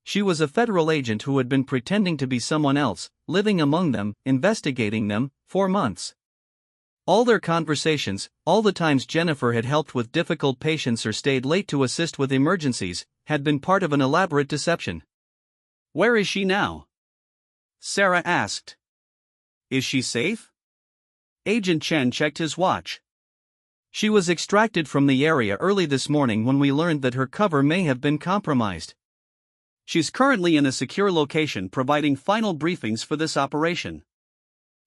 She was a federal agent who had been pretending to be someone else, living among them, investigating them, for months. All their conversations, all the times Jennifer had helped with difficult patients or stayed late to assist with emergencies, had been part of an elaborate deception. "Where is she now?" Sarah asked. "Is she safe?" Agent Chen checked his watch. "She was extracted from the area early this morning when we learned that her cover may have been compromised. She's currently in a secure location providing final briefings for this operation."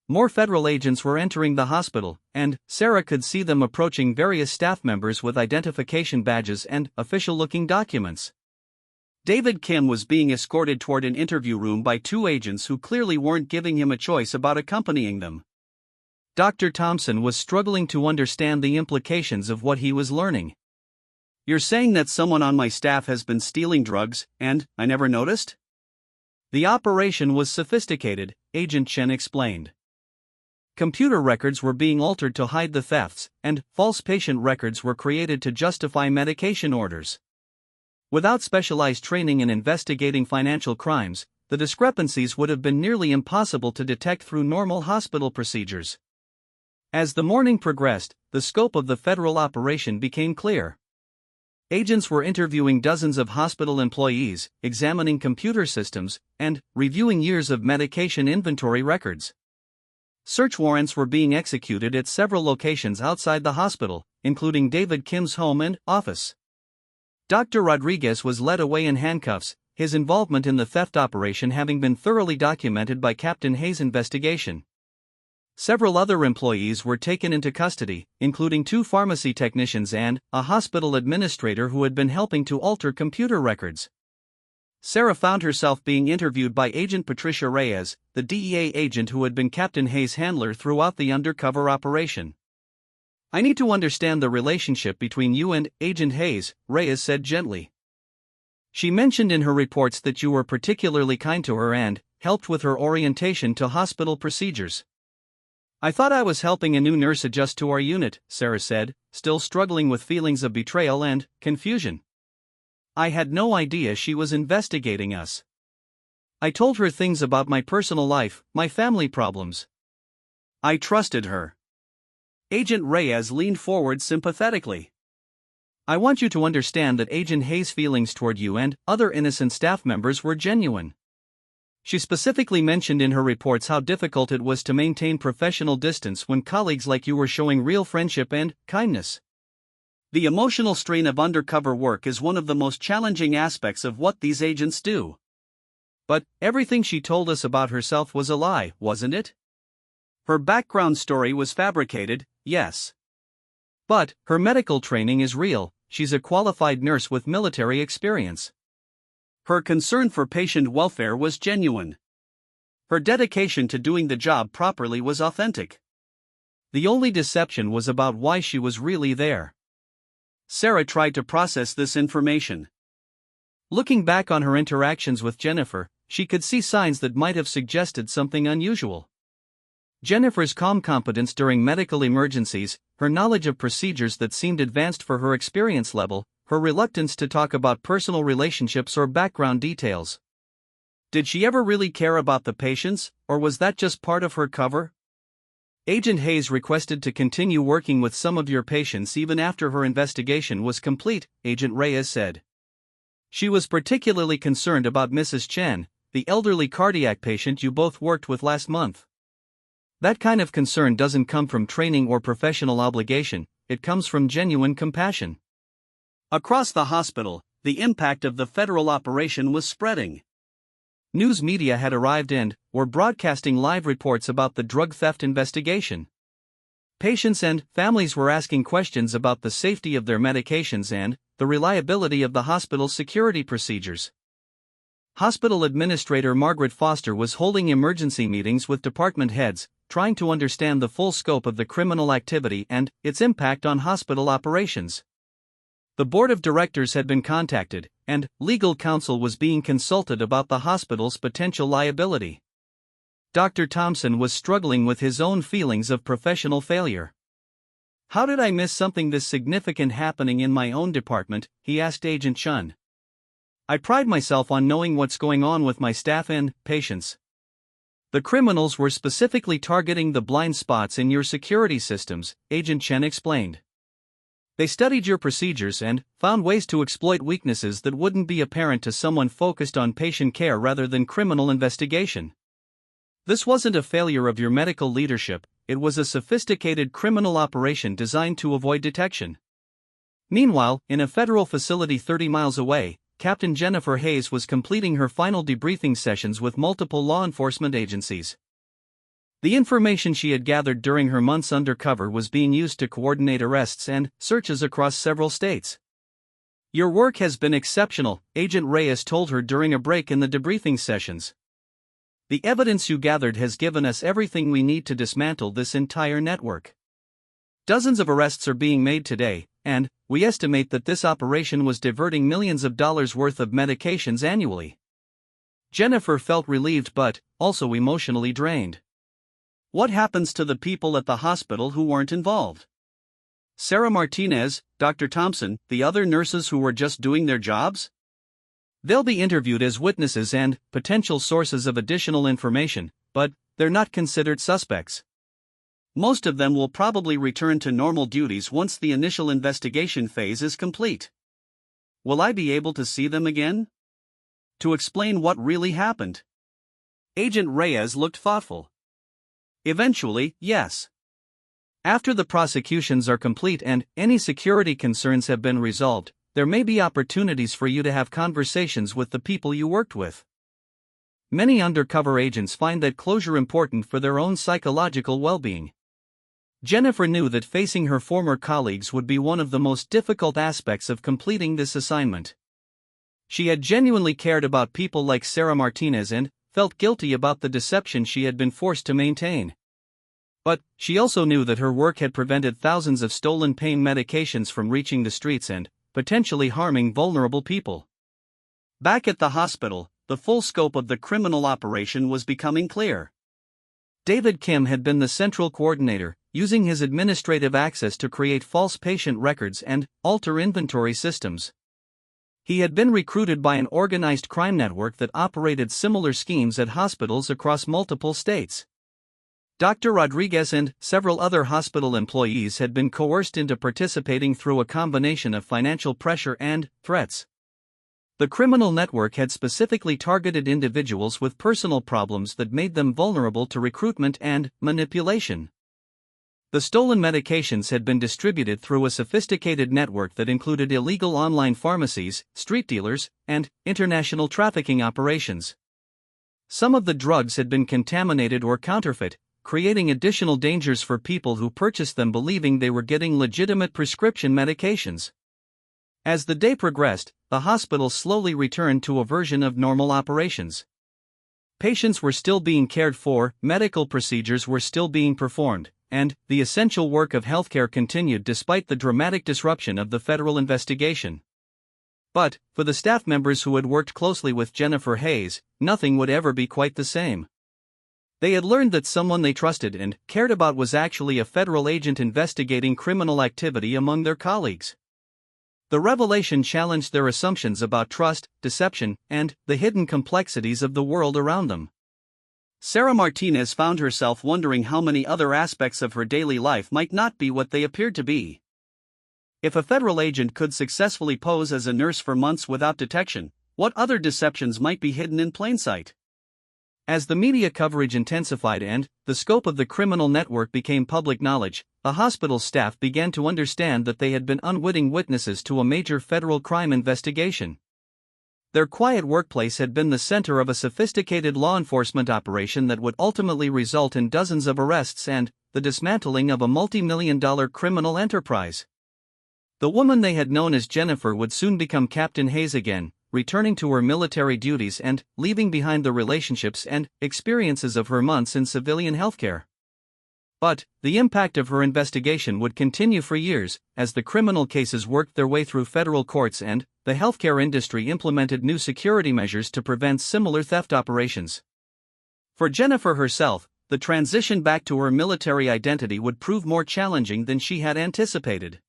More federal agents were entering the hospital, and Sarah could see them approaching various staff members with identification badges and official-looking documents. David Kim was being escorted toward an interview room by 2 agents who clearly weren't giving him a choice about accompanying them. Dr. Thompson was struggling to understand the implications of what he was learning. "You're saying that someone on my staff has been stealing drugs, and I never noticed?" "The operation was sophisticated," Agent Chen explained. "Computer records were being altered to hide the thefts, and false patient records were created to justify medication orders. Without specialized training in investigating financial crimes, the discrepancies would have been nearly impossible to detect through normal hospital procedures." As the morning progressed, the scope of the federal operation became clear. Agents were interviewing dozens of hospital employees, examining computer systems, and reviewing years of medication inventory records. Search warrants were being executed at several locations outside the hospital, including David Kim's home and office. Dr. Rodriguez was led away in handcuffs, his involvement in the theft operation having been thoroughly documented by Captain Hayes' investigation. Several other employees were taken into custody, including 2 pharmacy technicians and a hospital administrator who had been helping to alter computer records. Sarah found herself being interviewed by Agent Patricia Reyes, the DEA agent who had been Captain Hayes' handler throughout the undercover operation. "I need to understand the relationship between you and Agent Hayes," Reyes said gently. "She mentioned in her reports that you were particularly kind to her and helped with her orientation to hospital procedures." "I thought I was helping a new nurse adjust to our unit," Sarah said, still struggling with feelings of betrayal and confusion. "I had no idea she was investigating us. I told her things about my personal life, my family problems. I trusted her." Agent Reyes leaned forward sympathetically. "I want you to understand that Agent Hayes' feelings toward you and other innocent staff members were genuine. She specifically mentioned in her reports how difficult it was to maintain professional distance when colleagues like you were showing real friendship and kindness. The emotional strain of undercover work is one of the most challenging aspects of what these agents do." "But everything she told us about herself was a lie, wasn't it?" "Her background story was fabricated, yes. But her medical training is real. She's a qualified nurse with military experience. Her concern for patient welfare was genuine. Her dedication to doing the job properly was authentic. The only deception was about why she was really there." Sarah tried to process this information. Looking back on her interactions with Jennifer, she could see signs that might have suggested something unusual. Jennifer's calm competence during medical emergencies, her knowledge of procedures that seemed advanced for her experience level, her reluctance to talk about personal relationships or background details. Did she ever really care about the patients, or was that just part of her cover? "Agent Hayes requested to continue working with some of your patients even after her investigation was complete," Agent Reyes said. "She was particularly concerned about Mrs. Chen, the elderly cardiac patient you both worked with last month. That kind of concern doesn't come from training or professional obligation, it comes from genuine compassion." Across the hospital, the impact of the federal operation was spreading. News media had arrived and were broadcasting live reports about the drug theft investigation. Patients and families were asking questions about the safety of their medications and the reliability of the hospital's security procedures. Hospital Administrator Margaret Foster was holding emergency meetings with department heads, trying to understand the full scope of the criminal activity and its impact on hospital operations. The board of directors had been contacted, and legal counsel was being consulted about the hospital's potential liability. Dr. Thompson was struggling with his own feelings of professional failure. "How did I miss something this significant happening in my own department?" he asked Agent Chun. "I pride myself on knowing what's going on with my staff and patients. The criminals were specifically targeting the blind spots in your security systems," Agent Chen explained. "They studied your procedures and found ways to exploit weaknesses that wouldn't be apparent to someone focused on patient care rather than criminal investigation. This wasn't a failure of your medical leadership, it was a sophisticated criminal operation designed to avoid detection." Meanwhile, in a federal facility 30 miles away, Captain Jennifer Hayes was completing her final debriefing sessions with multiple law enforcement agencies. The information she had gathered during her months undercover was being used to coordinate arrests and searches across several states. "Your work has been exceptional," Agent Reyes told her during a break in the debriefing sessions. "The evidence you gathered has given us everything we need to dismantle this entire network. Dozens of arrests are being made today, and we estimate that this operation was diverting millions of dollars worth of medications annually." Jennifer felt relieved but also emotionally drained. What happens to the people at the hospital who weren't involved? Sarah Martinez, Dr. Thompson, the other nurses who were just doing their jobs? They'll be interviewed as witnesses and potential sources of additional information, but they're not considered suspects. Most of them will probably return to normal duties once the initial investigation phase is complete. Will I be able to see them again? To explain what really happened? Agent Reyes looked thoughtful. Eventually, yes. After the prosecutions are complete and any security concerns have been resolved, there may be opportunities for you to have conversations with the people you worked with. Many undercover agents find that closure important for their own psychological well-being. Jennifer knew that facing her former colleagues would be one of the most difficult aspects of completing this assignment. She had genuinely cared about people like Sarah Martinez and felt guilty about the deception she had been forced to maintain. But she also knew that her work had prevented thousands of stolen pain medications from reaching the streets and potentially harming vulnerable people. Back at the hospital, the full scope of the criminal operation was becoming clear. David Kim had been the central coordinator, using his administrative access to create false patient records and alter inventory systems. He had been recruited by an organized crime network that operated similar schemes at hospitals across multiple states. Dr. Rodriguez and several other hospital employees had been coerced into participating through a combination of financial pressure and threats. The criminal network had specifically targeted individuals with personal problems that made them vulnerable to recruitment and manipulation. The stolen medications had been distributed through a sophisticated network that included illegal online pharmacies, street dealers, and international trafficking operations. Some of the drugs had been contaminated or counterfeit, creating additional dangers for people who purchased them believing they were getting legitimate prescription medications. As the day progressed, the hospital slowly returned to a version of normal operations. Patients were still being cared for, medical procedures were still being performed, and the essential work of healthcare continued despite the dramatic disruption of the federal investigation. But, for the staff members who had worked closely with Jennifer Hayes, nothing would ever be quite the same. They had learned that someone they trusted and cared about was actually a federal agent investigating criminal activity among their colleagues. The revelation challenged their assumptions about trust, deception, and the hidden complexities of the world around them. Sarah Martinez found herself wondering how many other aspects of her daily life might not be what they appeared to be. If a federal agent could successfully pose as a nurse for months without detection, what other deceptions might be hidden in plain sight? As the media coverage intensified and the scope of the criminal network became public knowledge, the hospital staff began to understand that they had been unwitting witnesses to a major federal crime investigation. Their quiet workplace had been the center of a sophisticated law enforcement operation that would ultimately result in dozens of arrests and the dismantling of a multi-million-dollar criminal enterprise. The woman they had known as Jennifer would soon become Captain Hayes again, returning to her military duties and leaving behind the relationships and experiences of her months in civilian healthcare. But the impact of her investigation would continue for years, as the criminal cases worked their way through federal courts and the healthcare industry implemented new security measures to prevent similar theft operations. For Jennifer herself, the transition back to her military identity would prove more challenging than she had anticipated.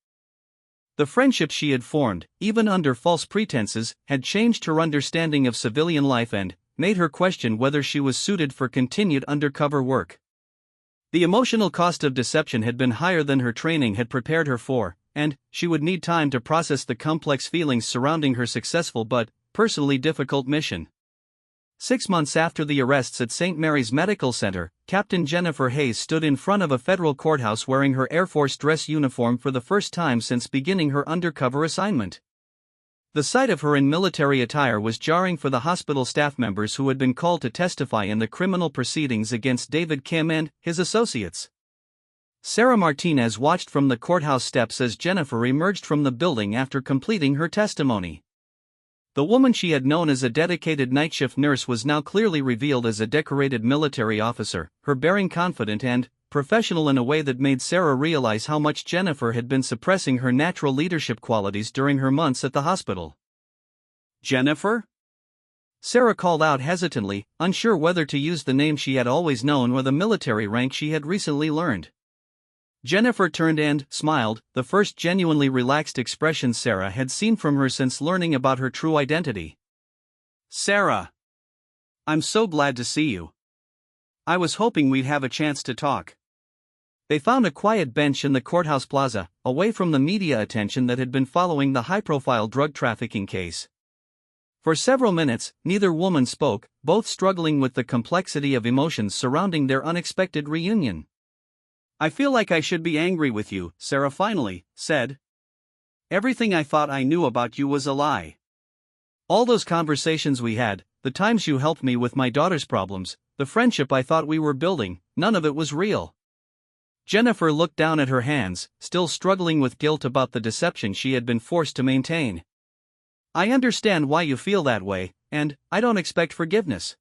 The friendship she had formed, even under false pretenses, had changed her understanding of civilian life and made her question whether she was suited for continued undercover work. The emotional cost of deception had been higher than her training had prepared her for, and she would need time to process the complex feelings surrounding her successful but personally difficult mission. 6 months after the arrests at St. Mary's Medical Center, Captain Jennifer Hayes stood in front of a federal courthouse wearing her Air Force dress uniform for the first time since beginning her undercover assignment. The sight of her in military attire was jarring for the hospital staff members who had been called to testify in the criminal proceedings against David Kim and his associates. Sarah Martinez watched from the courthouse steps as Jennifer emerged from the building after completing her testimony. The woman she had known as a dedicated night shift nurse was now clearly revealed as a decorated military officer, her bearing confident and professional in a way that made Sarah realize how much Jennifer had been suppressing her natural leadership qualities during her months at the hospital. "Jennifer?" Sarah called out hesitantly, unsure whether to use the name she had always known or the military rank she had recently learned. Jennifer turned and smiled, the first genuinely relaxed expression Sarah had seen from her since learning about her true identity. "Sarah, I'm so glad to see you. I was hoping we'd have a chance to talk." They found a quiet bench in the courthouse plaza, away from the media attention that had been following the high-profile drug trafficking case. For several minutes, neither woman spoke, both struggling with the complexity of emotions surrounding their unexpected reunion. "I feel like I should be angry with you," Sarah finally said. "Everything I thought I knew about you was a lie. All those conversations we had, the times you helped me with my daughter's problems, the friendship I thought we were building, none of it was real." Jennifer looked down at her hands, still struggling with guilt about the deception she had been forced to maintain. "I understand why you feel that way, and I don't expect forgiveness.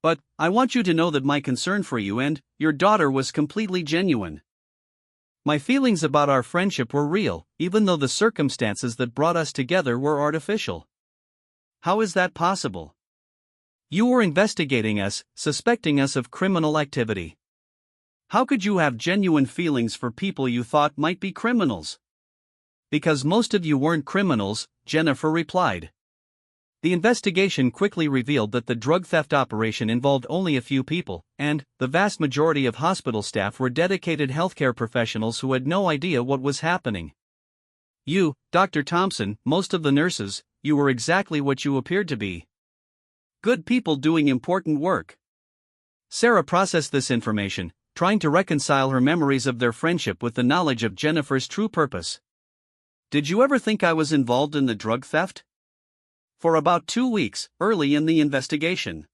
But I want you to know that my concern for you and your daughter was completely genuine. My feelings about our friendship were real, even though the circumstances that brought us together were artificial." "How is that possible?" "You were investigating us, suspecting us of criminal activity. How could you have genuine feelings for people you thought might be criminals?" "Because most of you weren't criminals," Jennifer replied. The investigation quickly revealed that the drug theft operation involved only a few people, and the vast majority of hospital staff were dedicated healthcare professionals who had no idea what was happening. "You, Dr. Thompson, most of the nurses, you were exactly what you appeared to be. Good people doing important work." Sarah processed this information, trying to reconcile her memories of their friendship with the knowledge of Jennifer's true purpose. "Did you ever think I was involved in the drug theft?" "For about 2 weeks, early in the investigation.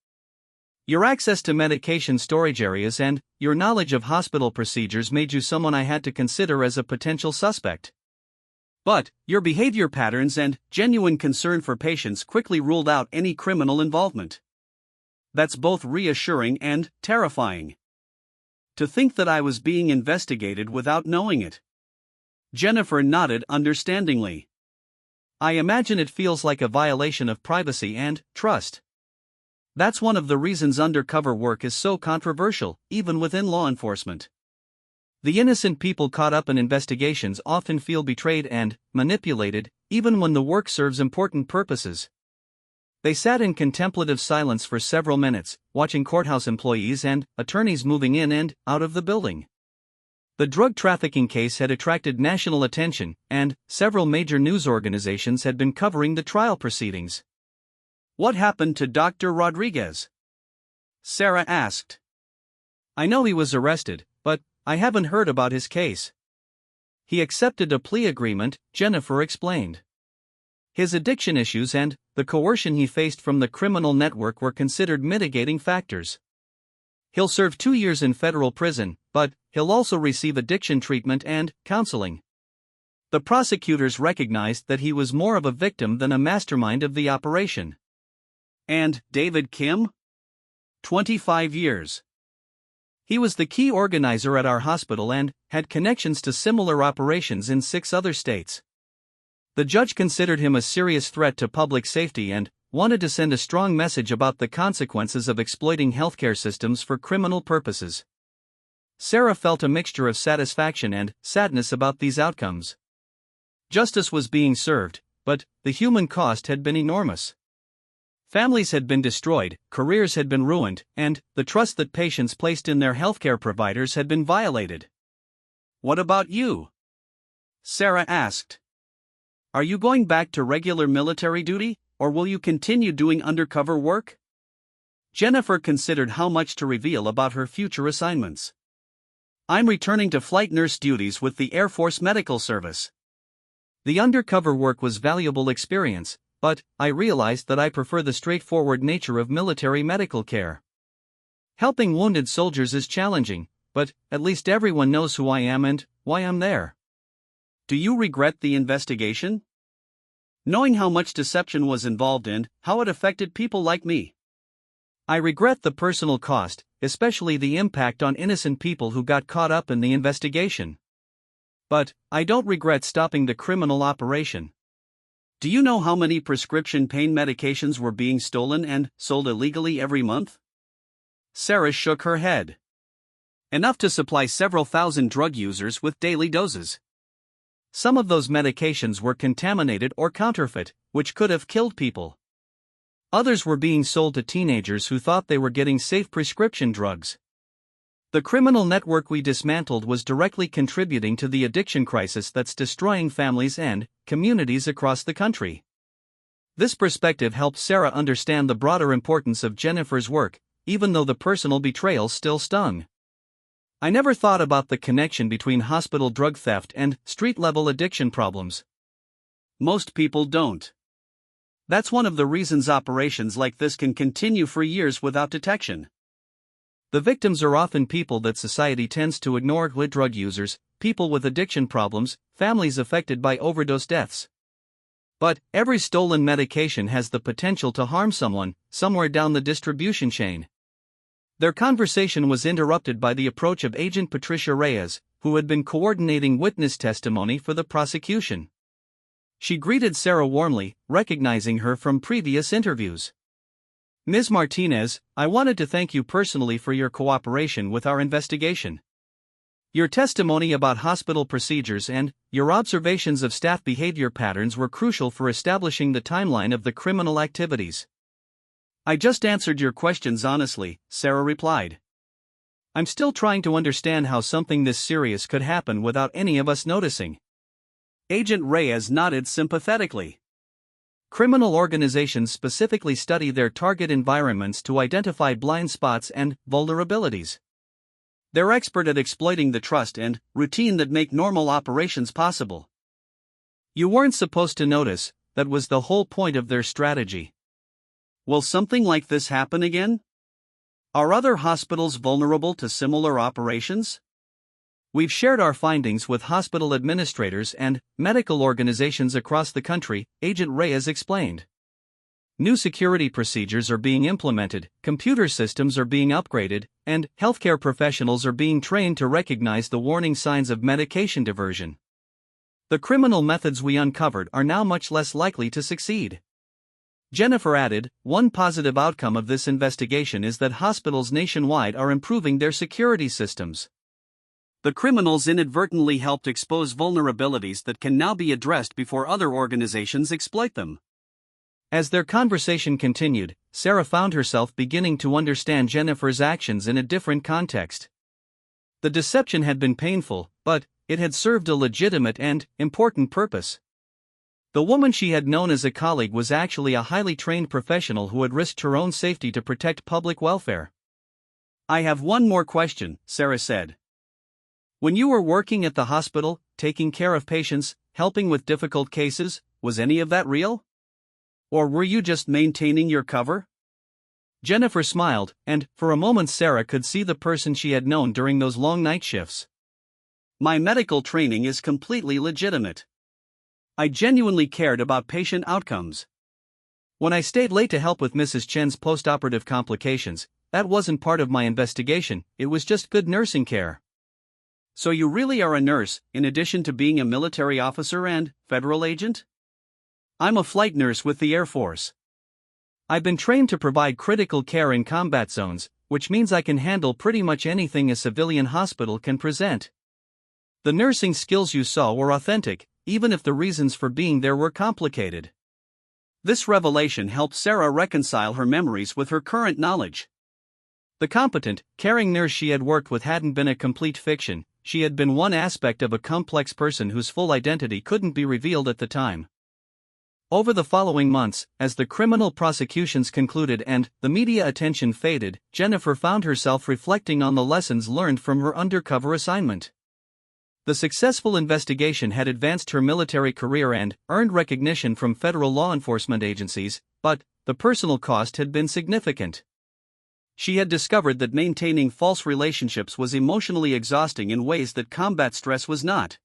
Your access to medication storage areas and your knowledge of hospital procedures made you someone I had to consider as a potential suspect. But your behavior patterns and genuine concern for patients quickly ruled out any criminal involvement. That's both reassuring and terrifying. To think that I was being investigated without knowing it." Jennifer nodded understandingly. "I imagine it feels like a violation of privacy and trust. That's one of the reasons undercover work is so controversial, even within law enforcement. The innocent people caught up in investigations often feel betrayed and manipulated, even when the work serves important purposes." They sat in contemplative silence for several minutes, watching courthouse employees and attorneys moving in and out of the building. The drug trafficking case had attracted national attention, and several major news organizations had been covering the trial proceedings. "What happened to Dr. Rodriguez?" Sarah asked. "I know he was arrested, but I haven't heard about his case." "He accepted a plea agreement," Jennifer explained. "His addiction issues and the coercion he faced from the criminal network were considered mitigating factors. He'll serve 2 years in federal prison, but he'll also receive addiction treatment and counseling." The prosecutors recognized that he was more of a victim than a mastermind of the operation. "And David Kim?" 25 years. "He was the key organizer at our hospital and had connections to similar operations in 6 other states. The judge considered him a serious threat to public safety and wanted to send a strong message about the consequences of exploiting healthcare systems for criminal purposes." Sarah felt a mixture of satisfaction and sadness about these outcomes. Justice was being served, but the human cost had been enormous. Families had been destroyed, careers had been ruined, and the trust that patients placed in their healthcare providers had been violated. "What about you?" Sarah asked. "Are you going back to regular military duty, or will you continue doing undercover work?" Jennifer considered how much to reveal about her future assignments. "I'm returning to flight nurse duties with the Air Force Medical Service. The undercover work was valuable experience, but I realized that I prefer the straightforward nature of military medical care. Helping wounded soldiers is challenging, but at least everyone knows who I am and why I'm there." "Do you regret the investigation? Knowing how much deception was involved and how it affected people like me?" "I regret the personal cost, especially the impact on innocent people who got caught up in the investigation. But I don't regret stopping the criminal operation." "Do you know how many prescription pain medications were being stolen and sold illegally every month?" Sarah shook her head. "Enough to supply several thousand drug users with daily doses. Some of those medications were contaminated or counterfeit, which could have killed people. Others were being sold to teenagers who thought they were getting safe prescription drugs. The criminal network we dismantled was directly contributing to the addiction crisis that's destroying families and communities across the country." This perspective helped Sarah understand the broader importance of Jennifer's work, even though the personal betrayal still stung. I never thought about the connection between hospital drug theft and street-level addiction problems. Most people don't. That's one of the reasons operations like this can continue for years without detection. The victims are often people that society tends to ignore: drug users, people with addiction problems, families affected by overdose deaths. But every stolen medication has the potential to harm someone, somewhere down the distribution chain. Their conversation was interrupted by the approach of Agent Patricia Reyes, who had been coordinating witness testimony for the prosecution. She greeted Sarah warmly, recognizing her from previous interviews. "Ms. Martinez, I wanted to thank you personally for your cooperation with our investigation. Your testimony about hospital procedures and your observations of staff behavior patterns were crucial for establishing the timeline of the criminal activities." "I just answered your questions honestly," Sarah replied. "I'm still trying to understand how something this serious could happen without any of us noticing." Agent Reyes nodded sympathetically. Criminal organizations specifically study their target environments to identify blind spots and vulnerabilities. They're expert at exploiting the trust and routine that make normal operations possible. You weren't supposed to notice, that was the whole point of their strategy. Will something like this happen again? Are other hospitals vulnerable to similar operations? We've shared our findings with hospital administrators and medical organizations across the country, Agent Reyes explained. New security procedures are being implemented, computer systems are being upgraded, and healthcare professionals are being trained to recognize the warning signs of medication diversion. The criminal methods we uncovered are now much less likely to succeed. Jennifer added, "One positive outcome of this investigation is that hospitals nationwide are improving their security systems. The criminals inadvertently helped expose vulnerabilities that can now be addressed before other organizations exploit them." As their conversation continued, Sarah found herself beginning to understand Jennifer's actions in a different context. The deception had been painful, but it had served a legitimate and important purpose. The woman she had known as a colleague was actually a highly trained professional who had risked her own safety to protect public welfare. "I have one more question," Sarah said. "When you were working at the hospital, taking care of patients, helping with difficult cases, was any of that real? Or were you just maintaining your cover?" Jennifer smiled, and for a moment Sarah could see the person she had known during those long night shifts. "My medical training is completely legitimate. I genuinely cared about patient outcomes. When I stayed late to help with Mrs. Chen's post-operative complications, that wasn't part of my investigation, it was just good nursing care." "So you really are a nurse, in addition to being a military officer and federal agent?" "I'm a flight nurse with the Air Force. I've been trained to provide critical care in combat zones, which means I can handle pretty much anything a civilian hospital can present. The nursing skills you saw were authentic, even if the reasons for being there were complicated." This revelation helped Sarah reconcile her memories with her current knowledge. The competent, caring nurse she had worked with hadn't been a complete fiction, she had been one aspect of a complex person whose full identity couldn't be revealed at the time. Over the following months, as the criminal prosecutions concluded and the media attention faded, Jennifer found herself reflecting on the lessons learned from her undercover assignment. The successful investigation had advanced her military career and earned recognition from federal law enforcement agencies, but the personal cost had been significant. She had discovered that maintaining false relationships was emotionally exhausting in ways that combat stress was not.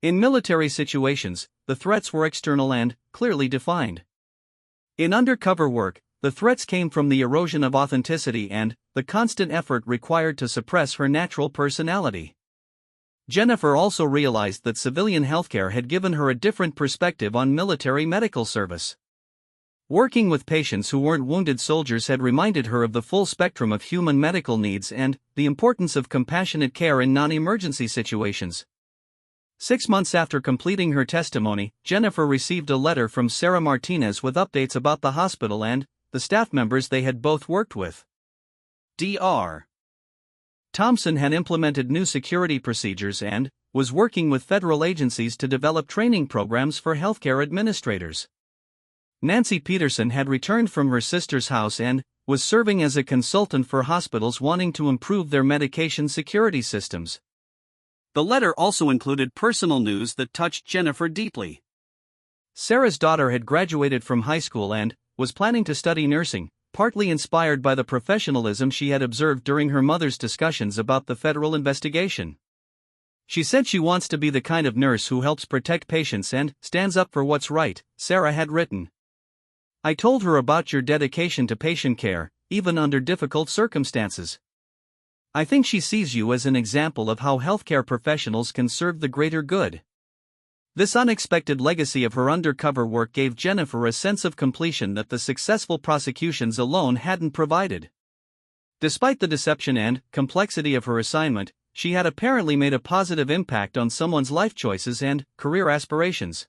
In military situations, the threats were external and clearly defined. In undercover work, the threats came from the erosion of authenticity and the constant effort required to suppress her natural personality. Jennifer also realized that civilian healthcare had given her a different perspective on military medical service. Working with patients who weren't wounded soldiers had reminded her of the full spectrum of human medical needs and the importance of compassionate care in non-emergency situations. 6 months after completing her testimony, Jennifer received a letter from Sarah Martinez with updates about the hospital and the staff members they had both worked with. Dr. Thompson had implemented new security procedures and was working with federal agencies to develop training programs for healthcare administrators. Nancy Peterson had returned from her sister's house and was serving as a consultant for hospitals wanting to improve their medication security systems. The letter also included personal news that touched Jennifer deeply. Sarah's daughter had graduated from high school and was planning to study nursing, partly inspired by the professionalism she had observed during her mother's discussions about the federal investigation. She said she wants to be the kind of nurse who helps protect patients and stands up for what's right, Sarah had written. I told her about your dedication to patient care, even under difficult circumstances. I think she sees you as an example of how healthcare professionals can serve the greater good. This unexpected legacy of her undercover work gave Jennifer a sense of completion that the successful prosecutions alone hadn't provided. Despite the deception and complexity of her assignment, she had apparently made a positive impact on someone's life choices and career aspirations.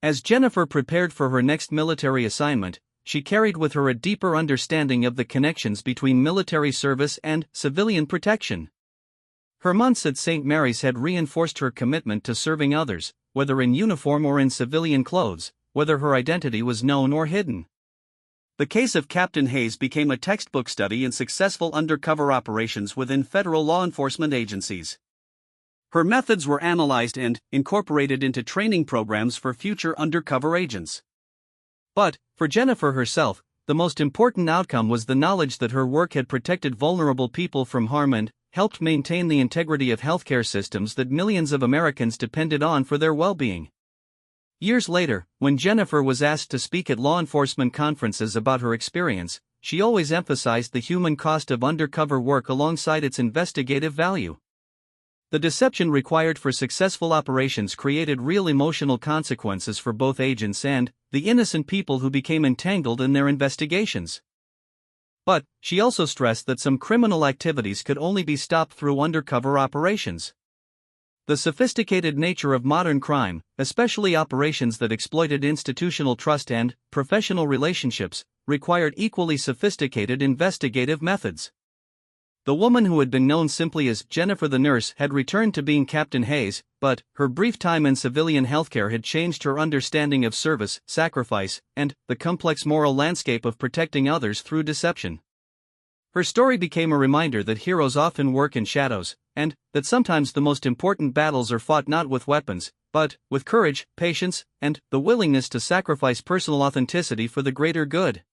As Jennifer prepared for her next military assignment, she carried with her a deeper understanding of the connections between military service and civilian protection. Her months at St. Mary's had reinforced her commitment to serving others, whether in uniform or in civilian clothes, whether her identity was known or hidden. The case of Captain Hayes became a textbook study in successful undercover operations within federal law enforcement agencies. Her methods were analyzed and incorporated into training programs for future undercover agents. But, for Jennifer herself, the most important outcome was the knowledge that her work had protected vulnerable people from harm and helped maintain the integrity of healthcare systems that millions of Americans depended on for their well-being. Years later, when Jennifer was asked to speak at law enforcement conferences about her experience, she always emphasized the human cost of undercover work alongside its investigative value. The deception required for successful operations created real emotional consequences for both agents and the innocent people who became entangled in their investigations. But, she also stressed that some criminal activities could only be stopped through undercover operations. The sophisticated nature of modern crime, especially operations that exploited institutional trust and professional relationships, required equally sophisticated investigative methods. The woman who had been known simply as Jennifer the nurse had returned to being Captain Hayes, but her brief time in civilian healthcare had changed her understanding of service, sacrifice, and the complex moral landscape of protecting others through deception. Her story became a reminder that heroes often work in shadows, and that sometimes the most important battles are fought not with weapons, but with courage, patience, and the willingness to sacrifice personal authenticity for the greater good.